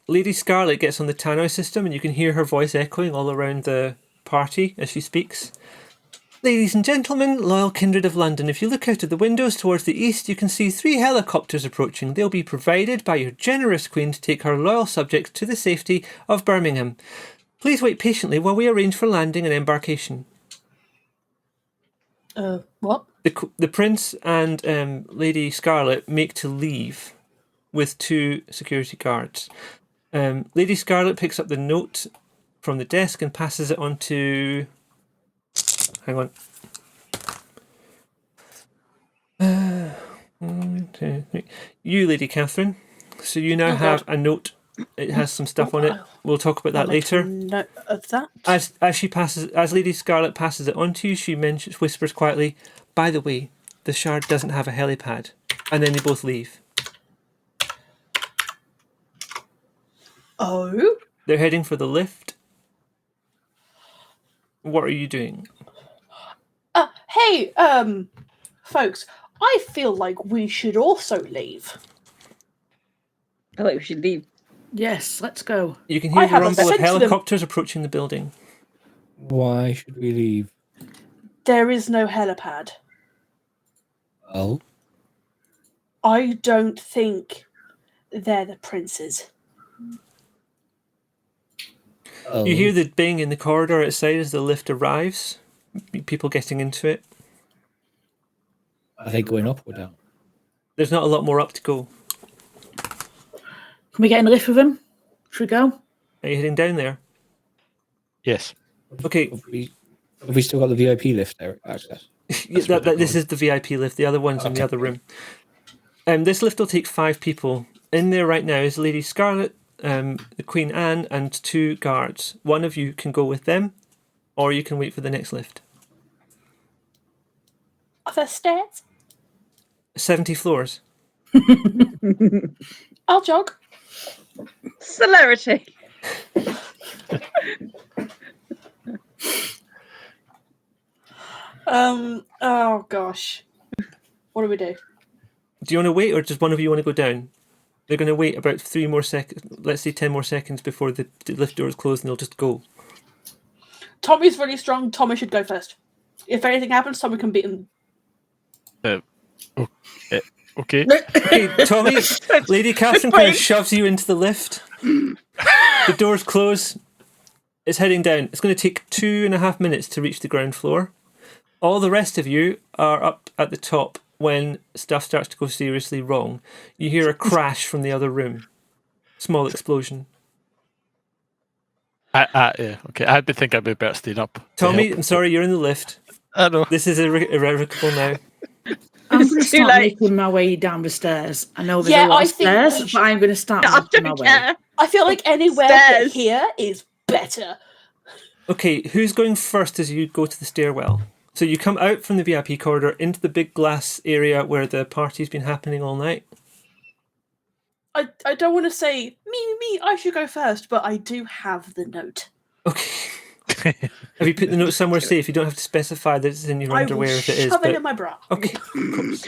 Lady Scarlet gets on the tannoy system, and you can hear her voice echoing all around the party as she speaks. Ladies and gentlemen, loyal kindred of London, if you look out of the windows towards the east, you can see 3 helicopters approaching. They'll be provided by your generous queen to take her loyal subjects to the safety of Birmingham. Please wait patiently while we arrange for landing and embarkation. What? The prince and Lady Scarlet make to leave with 2 security guards. Lady Scarlet picks up the note from the desk and passes it on to... Hang on. 1, 2, 3. You, Lady Catherine. So you now have a note. It has some stuff on it. We'll talk about that later. Note of that. As Lady Scarlet passes it on to you, she whispers quietly, "By the way, the Shard doesn't have a helipad." And then they both leave. Oh? They're heading for the lift. What are you doing? Hey, folks, I feel like we should also leave. I think we should leave. Yes, let's go. You can I hear the have rumble of sent them- helicopters approaching the building. Why should we leave? There is no helipad. Well, I don't think they're the princes. You hear the bing in the corridor outside as the lift arrives. People getting into it. Are they going up or down? There's not a lot more up to go. Can we get in the lift with him? Should we go? Are you heading down there? Yes. Okay. Have we still got the VIP lift there access? This is the VIP lift. The other one's in the other room. This lift will take 5 people. In there right now is Lady Scarlet, the Queen Anne, and 2 guards. One of you can go with them, or you can wait for the next lift. Are there stairs? 70 floors. I'll jog. Celerity. Oh gosh. What do we do? Do you want to wait, or does one of you want to go down? They're going to wait about 3 more seconds, let's say 10 more seconds before the lift doors close, and they'll just go. Tommy's really strong. Tommy should go first. If anything happens, Tommy can beat him. Okay. Okay, Tommy, Lady Catherine kind of shoves you into the lift. The doors close. It's heading down. It's going to take 2.5 minutes to reach the ground floor. All the rest of you are up at the top when stuff starts to go seriously wrong. You hear a crash from the other room. Small explosion. Yeah, okay. I had to think I'd be better staying up. Tommy, I'm sorry, you're in the lift. I know. This is irrevocable now. I'm going to Too start late. making my way down the stairs. I know there's Yeah, a lot I of think stairs, we but should- I'm going to start I making my don't way. care. I feel like anywhere but Stairs. here is better. Okay, who's going first as you go to the stairwell? So you come out from the VIP corridor into the big glass area where the party's been happening all night. I don't want to say, me, I should go first, but I do have the note. Okay. Have you put the note somewhere safe? You don't have to specify that it's in your I will underwear if it is. shove it But... in my bra. Okay, of course.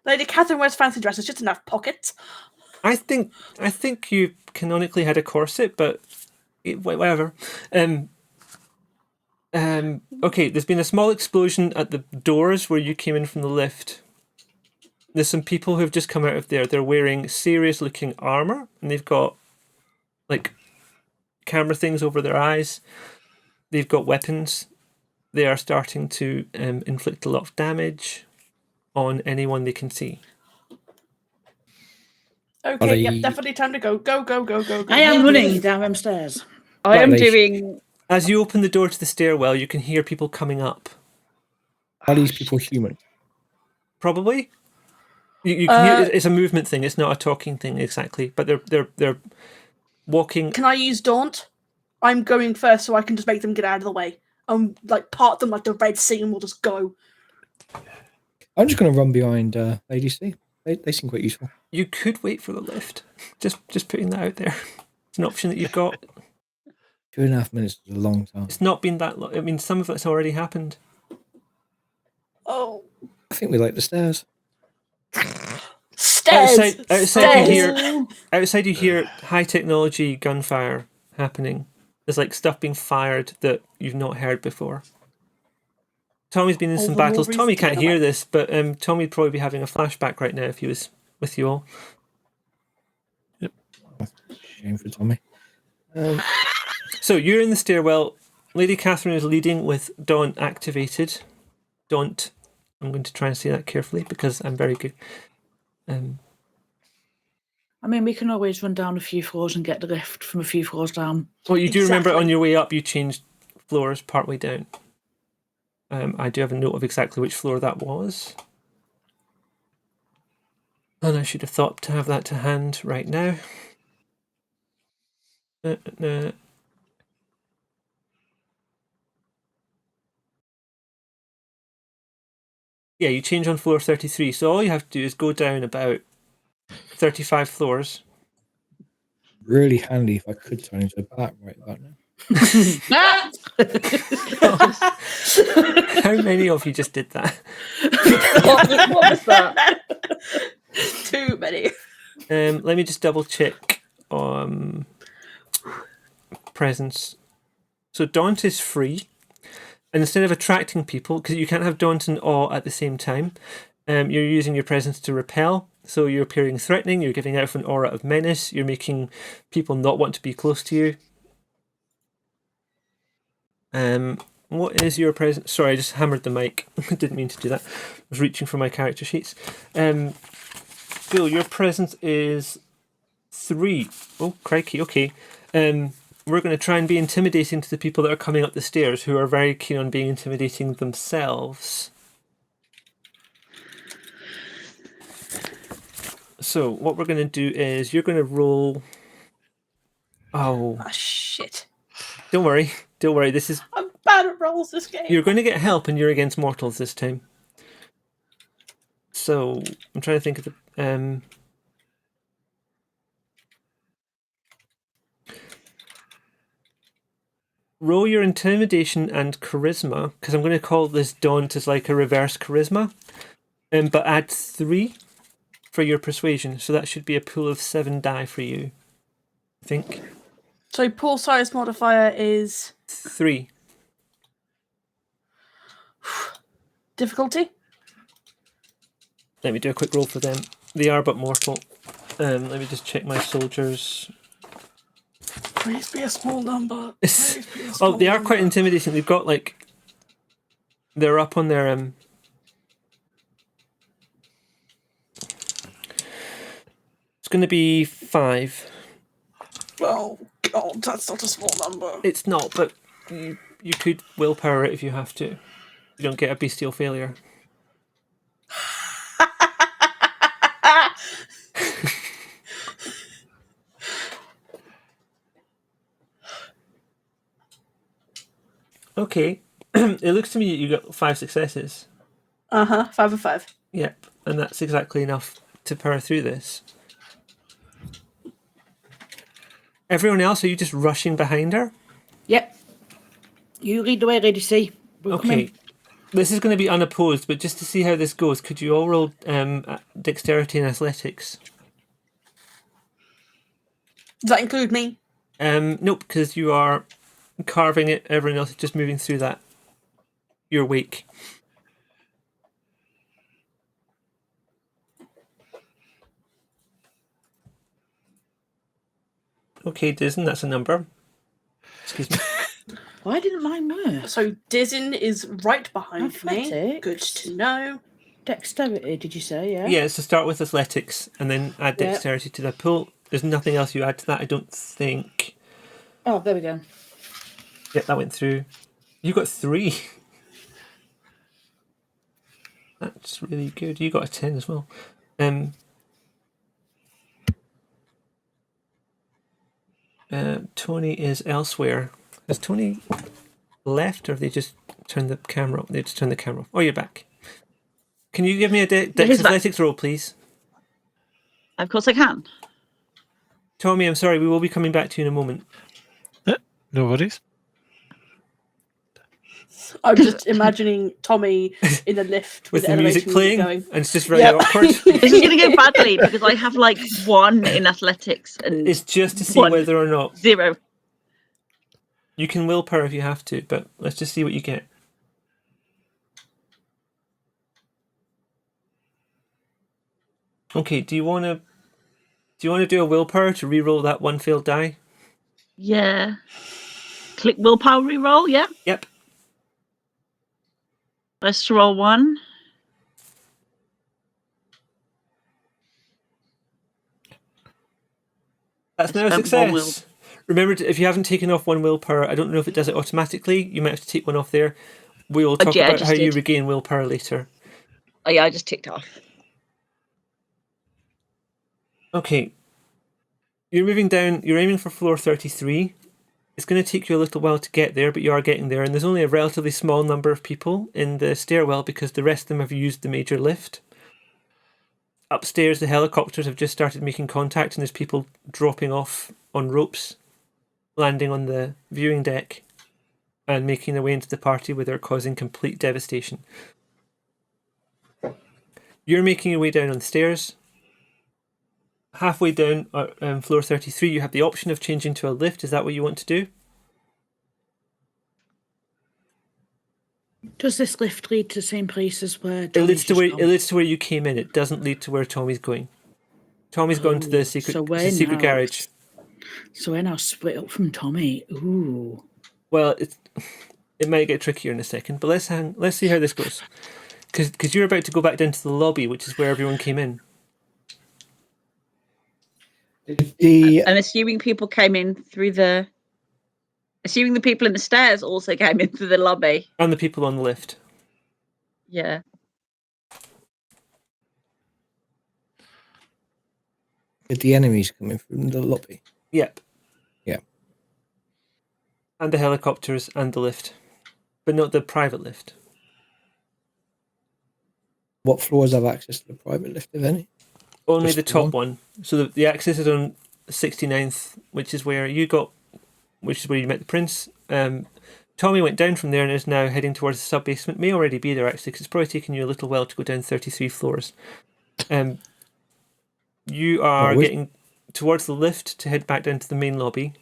Lady Catherine wears fancy dresses, just enough pockets. I think you canonically had a corset, but whatever. Okay, there's been a small explosion at the doors where you came in from the lift. There's some people who have just come out of there. They're wearing serious-looking armor, and they've got like camera things over their eyes. They've got weapons. They are starting to inflict a lot of damage on anyone they can see. Okay, yep, definitely time to go. Go. I am running down them stairs. I am Right. doing. As you open the door to the stairwell, you can hear people coming up. Are these people human? Probably. You can hear it's a movement thing. It's not a talking thing exactly, but they're walking. Can I use Daunt? I'm going first so I can just make them get out of the way. Like part them like the Red Sea and we'll just go. I'm just going to run behind Lady C. They seem quite useful. You could wait for the lift. Just putting that out there. It's an option that you've got. 2.5 minutes is a long time. It's not been that long. I mean, some of it's already happened. Oh. I think we like the stairs. Stairs! Outside you hear high technology gunfire happening. There's like stuff being fired that you've not heard before. Tommy's been in some battles. Tommy can't hear this, but Tommy'd probably be having a flashback right now if he was with you all. Yep. Shame for Tommy. So you're in the stairwell. Lady Catherine is leading with Daunt activated. Daunt. I'm going to try and say that carefully because I'm very good. I mean, we can always run down a few floors and get the lift from a few floors down. Well, you do remember Exactly. on your way up you changed floors partway down. I do have a note of exactly which floor that was. And I should have thought to have that to hand right now. Yeah, you change on floor 33. So all you have to do is go down about 35 floors. Really handy if I could turn into a bat right about now. How many of you just did that? What was that? Too many. Let me just double check presence. So Daunt is free. And instead of attracting people, because you can't have Daunt and Awe at the same time, you're using your presence to repel. So you're appearing threatening, you're giving out an aura of menace, you're making people not want to be close to you. What is your presence? Sorry, I just hammered the mic. I didn't mean to do that. I was reaching for my character sheets. Bill, your presence is 3. Oh, crikey, okay. We're going to try and be intimidating to the people that are coming up the stairs who are very keen on being intimidating themselves. So what we're going to do is you're going to roll... Oh, Ah, shit. don't worry. Don't worry. This is... I'm bad at rolls this game. You're going to get help and you're against mortals this time. So I'm trying to think of the... Roll your intimidation and charisma, because I'm going to call this Daunt as like a reverse charisma, but add 3 for your persuasion. So that should be a pool of 7 die for you, I think. So pool size modifier is 3. difficulty. Let me do a quick roll for them. They are but mortal. Let me just check my soldiers. Please be a small number. Oh, Please be a small they are number. quite intimidating. They've got like... They're up on their... It's going to be 5. Oh, God, that's not a small number. It's not, but you could willpower it if you have to. You don't get a bestial failure. Okay. It looks to me you got 5 successes. 5 of 5. Yep, and that's exactly enough to power through this. Everyone else, are you just rushing behind her? Yep. You lead the way, Lady C. We're Okay. coming. This is going to be unopposed, but just to see how this goes, could you all roll dexterity and athletics? Does that include me? Nope, because you are carving it. Everyone else is just moving through that. Your wake. Okay, Dizen, that's a number. Excuse me. Why didn't mine work? So Dizen is right behind me. Athletics. Good to know. Dexterity, did you say? Yeah. Yeah, so start with athletics and then add Yeah. dexterity to the pool. There's nothing else you add to that, I don't think. Oh, there we go. Yep, that went through. You got 3. That's really good. You got a 10 as well. Tony is elsewhere. Has Tony left, or have they just turned the camera off? They just turned the camera off. Oh, you're back. Can you give me a dex he's back. athletics roll, please? Of course I can. Tommy, I'm sorry, we will be coming back to you in a moment. No worries. I'm just imagining Tommy in a lift With with the music elevator playing, going. and it's just very Yep. awkward. This is going to go badly because I have like 1 in athletics and It's just to see 1. whether or not 0. you can willpower if you have to, but let's just see what you get. Okay, do you want to Do you want to do a willpower to re-roll that one failed die? Yeah. Click willpower reroll, yeah? Yep. Let's roll 1. That's I now a spent one success. Remember, if you haven't taken off one willpower, I don't know if it does it automatically. You might have to take one off there. We will talk yeah, I about just how you did. regain willpower later. Oh, yeah, I just ticked off. Okay. You're moving down. You're aiming for floor 33. It's going to take you a little while to get there, but you are getting there. And there's only a relatively small number of people in the stairwell because the rest of them have used the major lift. Upstairs, the helicopters have just started making contact, and there's people dropping off on ropes, landing on the viewing deck, and making their way into the party where they're causing complete devastation. You're making your way down on the stairs. Halfway down floor 33, you have the option of changing to a lift. Is that what you want to do? Does this lift lead to the same place as where It leads Tommy's to where you came in. It doesn't lead to where Tommy's going. Tommy's gone to the secret garage. So we're now split up from Tommy. Ooh. Well, it might get trickier in a second, but let's see how this goes. Because you're about to go back down to the lobby, which is where everyone came in. And assuming people came in through the... Assuming the people in the stairs also came in through the lobby. And the people on the lift. Yeah. Did the enemies coming from the lobby? Yep. Yeah. And the helicopters and the lift. But not the private lift. What floors have access to the private lift, if any? Only Just the top one. So the access is on 69th, which is where you met the prince. Tommy went down from there and is now heading towards the sub-basement. May already be there, actually, because it's probably taken you a little while to go down 33 floors. You are getting towards the lift to head back down to the main lobby.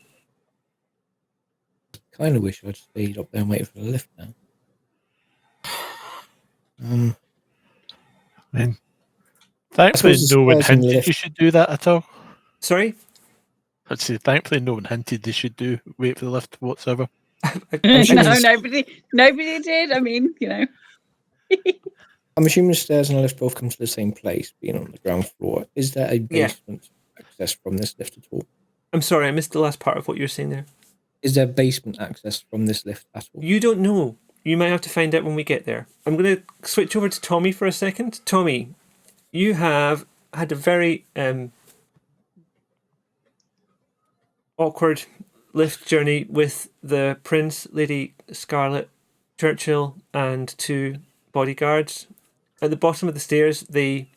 Kind of wish I'd stayed up there and waited for the lift now. Thankfully, no one stairs in the hinted lift- you should do that at all. Sorry? I'd say thankfully no one hinted they should wait for the lift whatsoever. Nobody did. I mean, I'm assuming the stairs and the lift both come to the same place, being on the ground floor. Is there a basement access from this lift at all? I'm sorry, I missed the last part of what you were saying there. Is there basement access from this lift at all? You don't know. You might have to find out when we get there. I'm going to switch over to Tommy for a second. Tommy, you have had a very awkward lift journey with the Prince, Lady Scarlet, Churchill, and 2 bodyguards. At the bottom of the stairs, they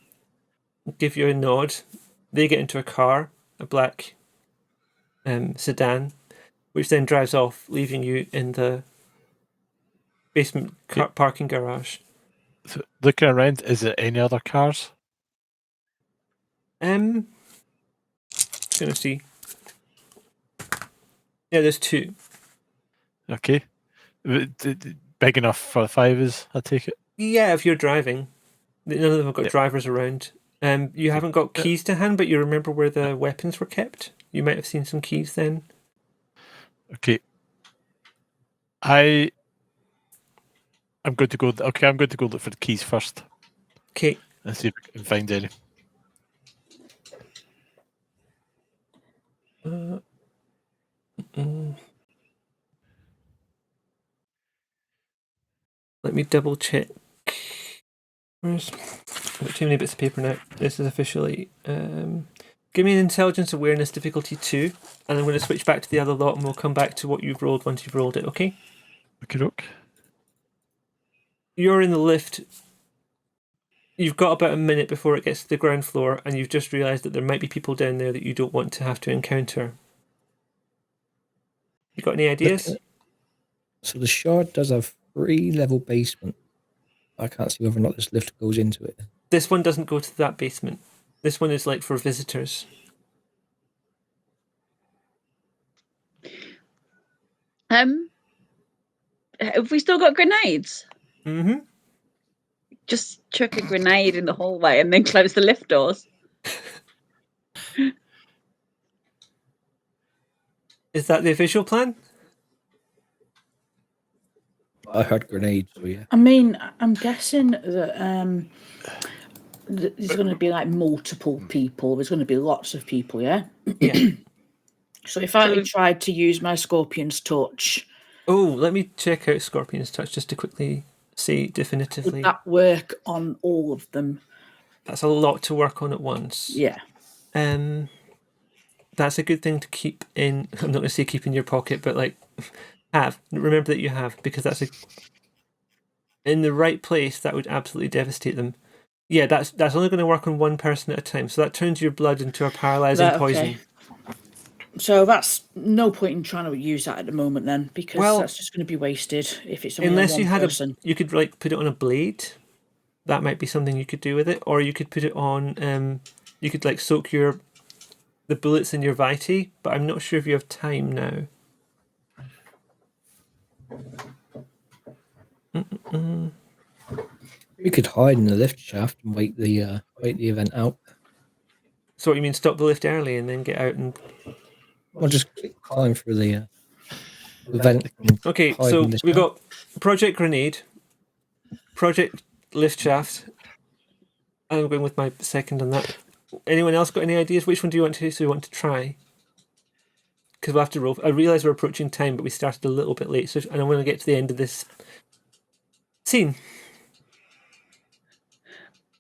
give you a nod. They get into a car, a black sedan, which then drives off, leaving you in the basement parking garage. So looking around, is there any other cars? Gonna see. Yeah, there's 2. Okay. Big enough for 5s, I take it? Yeah, if you're driving. None of them have got drivers around. You haven't got keys to hand, but you remember where the weapons were kept? You might have seen some keys then. Okay. I'm going to go look for the keys first. Okay. And see if I can find any. Let me double check. I've got too many bits of paper now. This is officially... give me an intelligence awareness difficulty 2, and I'm going to switch back to the other lot, and we'll come back to what you've rolled once you've rolled it, okay? Okay. You're in the lift. You've got about a minute before it gets to the ground floor, and you've just realised that there might be people down there that you don't want to have to encounter. You got any ideas? So the shard does have 3-level basement. I can't see whether or not this lift goes into it. This one doesn't go to that basement. This one is like for visitors. Have we still got grenades? Mm-hmm. Just chuck a grenade in the hallway and then close the lift doors. Is that the official plan? I heard grenades, so yeah. I mean, I'm guessing that there's going to be like multiple people. There's going to be lots of people, yeah? Yeah. So if I tried to use my Scorpion's Touch, Oh, let me check out Scorpion's Touch just to quickly see definitively. would that work on all of them? That's a lot to work on at once. Yeah. That's a good thing to keep in. I'm not going to say keep in your pocket, but like have. Remember that you have, because that's in the right place. That would absolutely devastate them. Yeah, that's only going to work on one person at a time. So that turns your blood into a paralyzing poison. Okay. So that's no point in trying to use that at the moment then, because that's just going to be wasted if it's only unless on one you had person. you could like put it on a blade. That might be something you could do with it, or you could put it on. You could like soak the bullets in your vitae, but I'm not sure if you have time now. We could hide in the lift shaft and wait the event out. So what you mean? Stop the lift early and then get out and. Or just climb through the event. Okay, so we've got Project Grenade, Project Lift Shaft. I'm going with my second on that. Anyone else got any ideas? Which one do you want to try? Because we'll have to roll. I realise we're approaching time, but we started a little bit late, and I want to get to the end of this scene.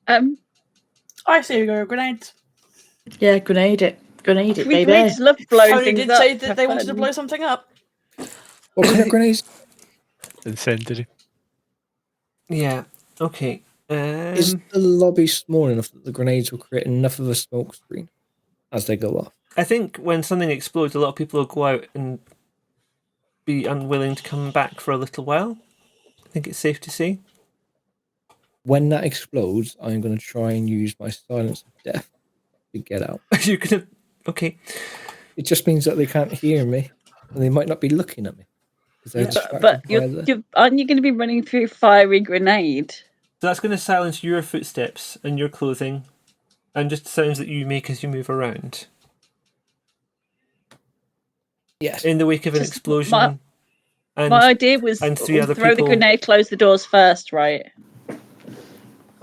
I say we go grenades. Yeah, grenade it, baby. Grenades love blowing Tony things did up. say that Have they wanted to fun. blow something up. What kind of grenades? Incendiary. Yeah. Okay. Is the lobby small enough that the grenades will create enough of a smoke screen as they go off? I think when something explodes, a lot of people will go out and be unwilling to come back for a little while. I think it's safe to say. When that explodes, I'm going to try and use my silence of death to get out. You're gonna. Okay. It just means that they can't hear me, and they might not be looking at me. But aren't you going to be running through fiery grenade? So that's going to silence your footsteps and your clothing, and just sounds that you make as you move around. Yes. In the wake of an explosion. My idea was and three other throw people. the grenade, close the doors first, right?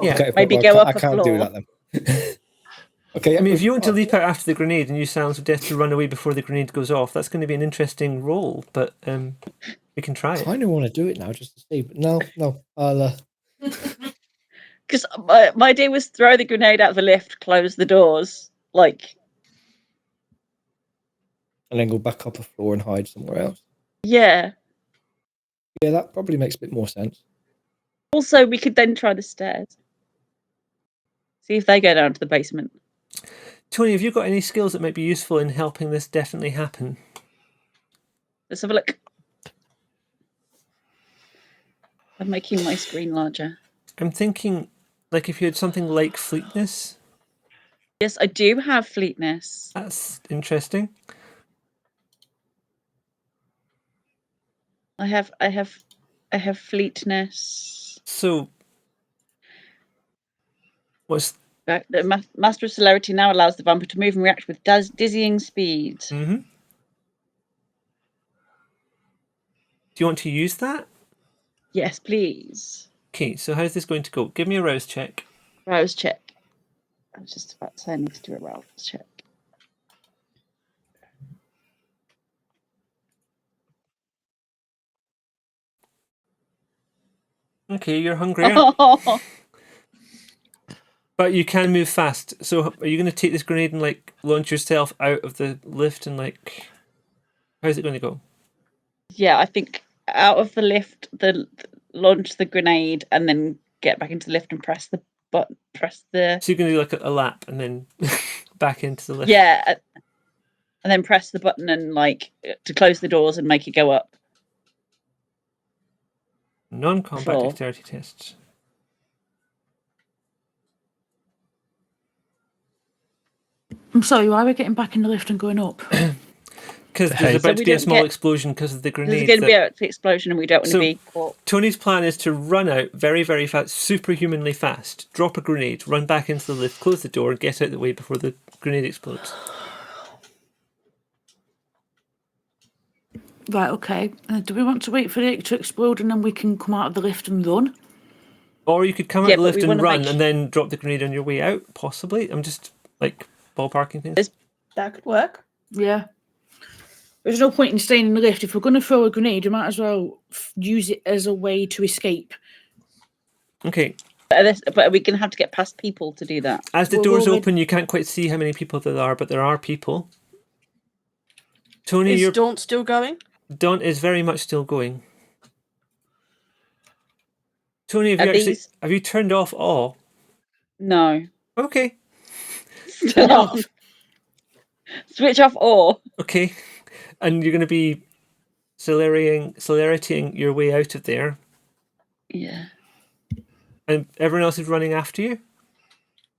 Yeah. Okay, maybe well, go up I a can't floor. do that then. Okay. I mean, if you want to leap out after the grenade and use silence of death to run away before the grenade goes off, that's going to be an interesting roll. But we can try I it. kind of want to do it now just to see, but no, I'll. Because my idea was throw the grenade out of the lift, close the doors, like. And then go back up a floor and hide somewhere else. Yeah. Yeah, that probably makes a bit more sense. Also, we could then try the stairs. See if they go down to the basement. Tony, have you got any skills that might be useful in helping this definitely happen? Let's have a look. I'm making my screen larger. I'm thinking, like, if you had something like fleetness. Yes, I do have fleetness. That's interesting. I have fleetness. So, what's the Master of Celerity now allows the vampire to move and react with dizzying speed. Mm-hmm. Do you want to use that? Yes, please. Okay, so how's this going to go? Give me a rouse check. Rouse check. I was just about to say I need to do a rouse check. Okay, you're hungry. But you can move fast. So are you going to take this grenade and like launch yourself out of the lift and like... How's it going to go? Yeah, I think out of the lift, launch the grenade and then get back into the lift and press the button. So you're going to do like a lap and then back into the lift? Yeah, and then press the button and like to close the doors and make it go up. Non-combat dexterity tests. I'm sorry, why are we getting back in the lift and going up? Because there's about to be a small explosion because of the grenade. There's going to be an explosion and we don't want to be caught. Tony's plan is to run out very, very fast, superhumanly fast, drop a grenade, run back into the lift, close the door, and get out of the way before the grenade explodes. Right, okay. Do we want to wait for it to explode and then we can come out of the lift and run? Or you could come out Yeah, the but lift we and wanna run make and then drop the grenade on your way out, possibly. I'm just, like, ballparking things. That could work. Yeah. There's no point in staying in the lift. If we're going to throw a grenade, we might as well use it as a way to escape. Okay. But are we going to have to get past people to do that? As the We're doors already- open, you can't quite see how many people there are, but there are people. Tony, Is Daunt still going? Daunt is very much still going. Tony, Are have you turned off awe? No. Okay. Turn off. Switch off or. Okay. And you're going to be celeritying your way out of there. Yeah. And everyone else is running after you?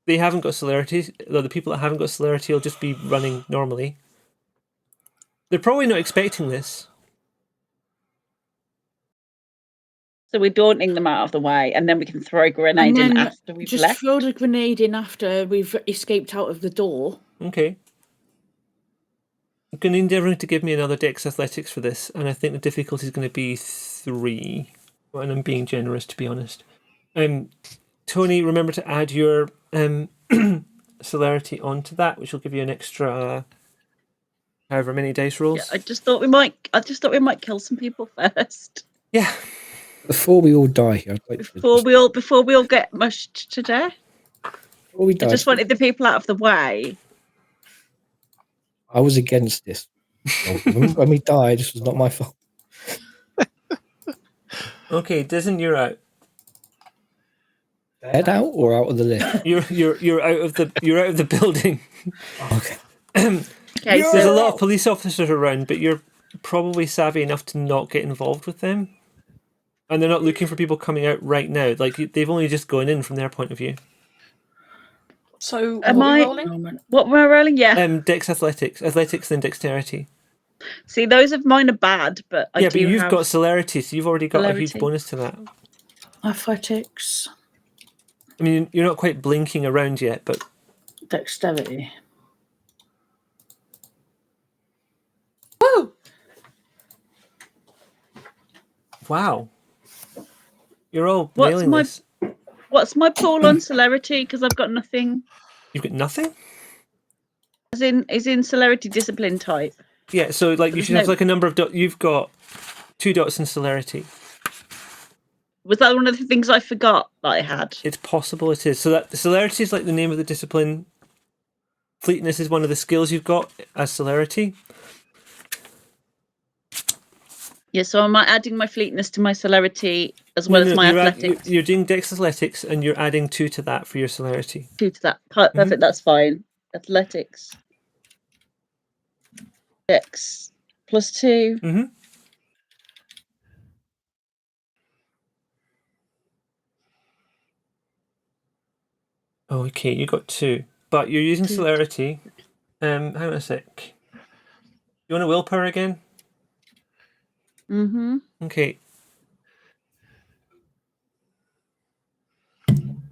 They haven't got celerity, though the people that haven't got celerity will just be running normally. They're probably not expecting this. So we're daunting them out of the way, and then we can throw a grenade in after we've just left. throw the grenade in after we've escaped out of the door. Okay. I'm going to need everyone to give me another Dex Athletics for this, and I think the difficulty is going to be 3. And I'm being generous, to be honest. Tony, remember to add your celerity onto that, which will give you an extra however many dice rolls. Yeah, I just thought we might kill some people first. Yeah. Before we all die here, I'd like Before we all get mushed to death. before we die, I just wanted the people out of the way. I was against this. When we died, this was not my fault. Okay, Dizen, you're out. Head out or out of the lift? You're out of the building. Okay. Okay, There's a so lot of police officers around, but you're probably savvy enough to not get involved with them. And they're not looking for people coming out right now. Like, they've only just gone in from their point of view. So, Am what are we I- rolling? what am I rolling? Yeah. Dex Athletics, then Dexterity. See, those of mine are bad, but I Yeah, do but you've have... got celerity, so you've already got a huge celerity. bonus to that. Athletics, I mean, you're not quite blinking around yet, but dexterity. Woo! wow. You're all nailing this. What's my pool on celerity? Because I've got nothing. You've got nothing? Is in celerity discipline type. Yeah, so like you There's should have no- like a number of dots. You've got 2 dots in celerity. Was that one of the things I forgot that I had? It's possible it is. So that the celerity is like the name of the discipline. Fleetness is one of the skills you've got as celerity. Yeah, so am I adding my fleetness to my celerity as well as my athletics? You're doing Dex Athletics and you're adding 2 to that for your celerity. 2 to that. Perfect, that's fine. Athletics. Dex plus 2. Mm-hmm. Okay, you got 2. But you're using celerity. Hang on a sec. You want a willpower again? Mm-hmm. Okay. Am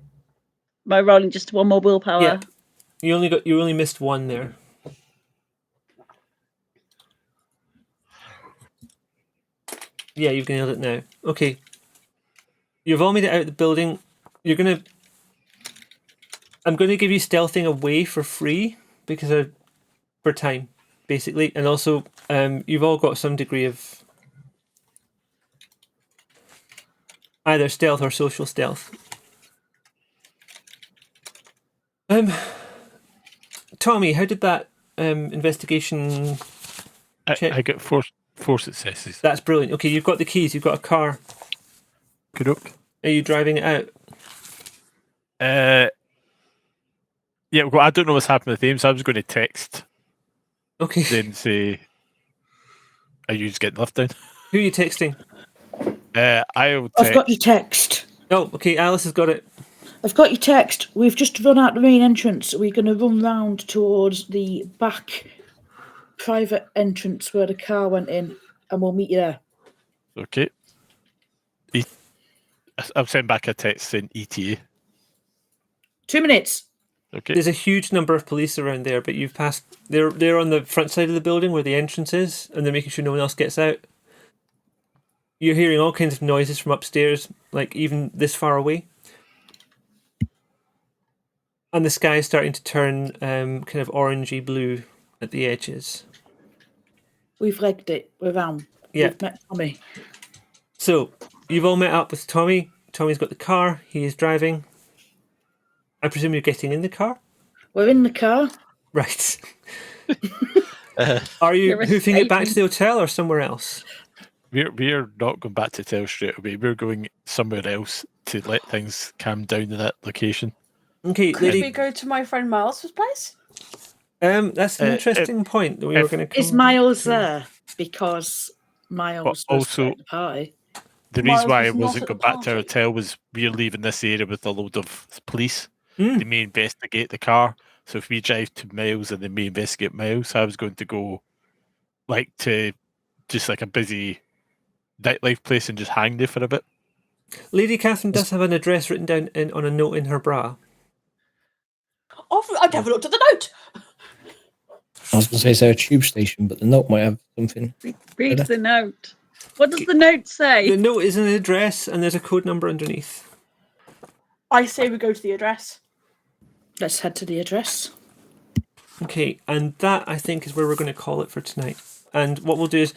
I rolling just one more willpower? Yeah. You only missed 1 there. Yeah, you've nailed it now. Okay. You've all made it out of the building. I'm gonna give you stealthing away for free for time, basically. And also you've all got some degree of either stealth or social stealth. Tommy, how did that investigation check? I get 4 successes. That's brilliant. Okay, you've got the keys, you've got a car. Good up. Are you driving it out? Yeah, well, I don't know what's happened with him, so I was going to text, Okay. then say, "Are you just getting left down?" Who are you texting? I'll I've got text. your text. Oh, okay, Alice has got it. I've got your text. We've just run out the main entrance. We're going to run round towards the back private entrance where the car went in, and we'll meet you there. Okay. I'll send back a text saying ETA. 2 minutes. Okay. There's a huge number of police around there, but you've passed. They're on the front side of the building where the entrance is, and they're making sure no one else gets out. You're hearing all kinds of noises from upstairs, like even this far away. And the sky is starting to turn kind of orangey blue at the edges. We've legged it. We're round. Yeah. We've met Tommy. So you've all met up with Tommy. Tommy's got the car. He is driving. I presume you're getting in the car? We're in the car. Right. Are you You're hoofing it back to escaping. the hotel or somewhere else? We're not going back to Tell straight away. We're going somewhere else to let things calm down in that location. Okay, Could lady. we go to my friend Miles' place? That's an interesting point that we were going to come. Is Miles there? Because Miles But was also- at the party. The Miles reason why I was not wasn't at going the back to our party. hotel was we're leaving this area with a load of police. Mm. They may investigate the car. So if we drive 2 miles and they may investigate miles, I was going to go like to just like a busy nightlife place and just hang there for a bit. Lady Catherine does have an address written down on a note in her bra. Oh, I'd never looked at the note. I was going to say it's a tube station, but the note might have something. Read the note. What does the note say? The note is an address and there's a code number underneath. I say we go to the address. Let's head to the address. Okay, and that I think is where we're going to call it for tonight. And what we'll do is,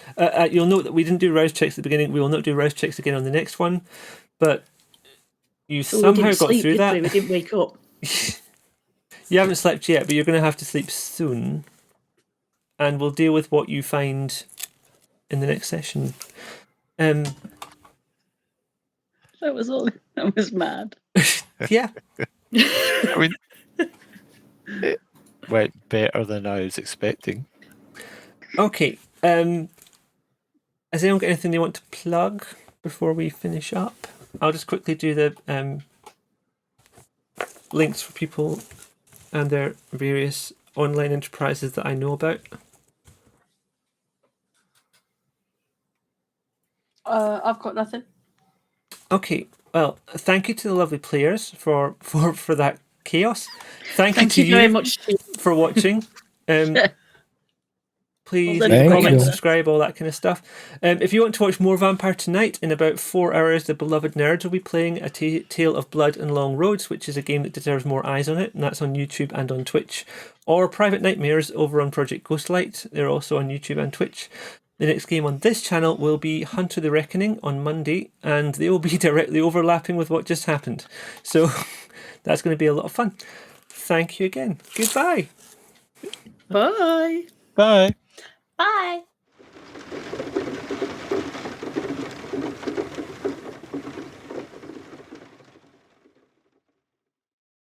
you'll note that we didn't do rouse checks at the beginning. We will not do rouse checks again on the next one. But you So we somehow didn't got sleep, through did that. we? We didn't wake up. You haven't slept yet, but you're going to have to sleep soon. And we'll deal with what you find in the next session. That was all. That was mad. Yeah. I mean, it went better than I was expecting. Okay. Has anyone got anything they want to plug before we finish up? I'll just quickly do the links for people and their various online enterprises that I know about. I've got nothing. Okay. Well, thank you to the lovely players for that chaos. Thank Thank you you to very you much. for watching. Please Well, leave a thank comment, you. subscribe, all that kind of stuff. If you want to watch more Vampire tonight, in about 4 hours, the beloved nerds will be playing A Tale of Blood and Long Roads, which is a game that deserves more eyes on it, and that's on YouTube and on Twitch. Or Private Nightmares over on Project Ghostlight. They're also on YouTube and Twitch. The next game on this channel will be Hunter the Reckoning on Monday, and they will be directly overlapping with what just happened. So that's going to be a lot of fun. Thank you again. Goodbye. Bye. Bye. Bye.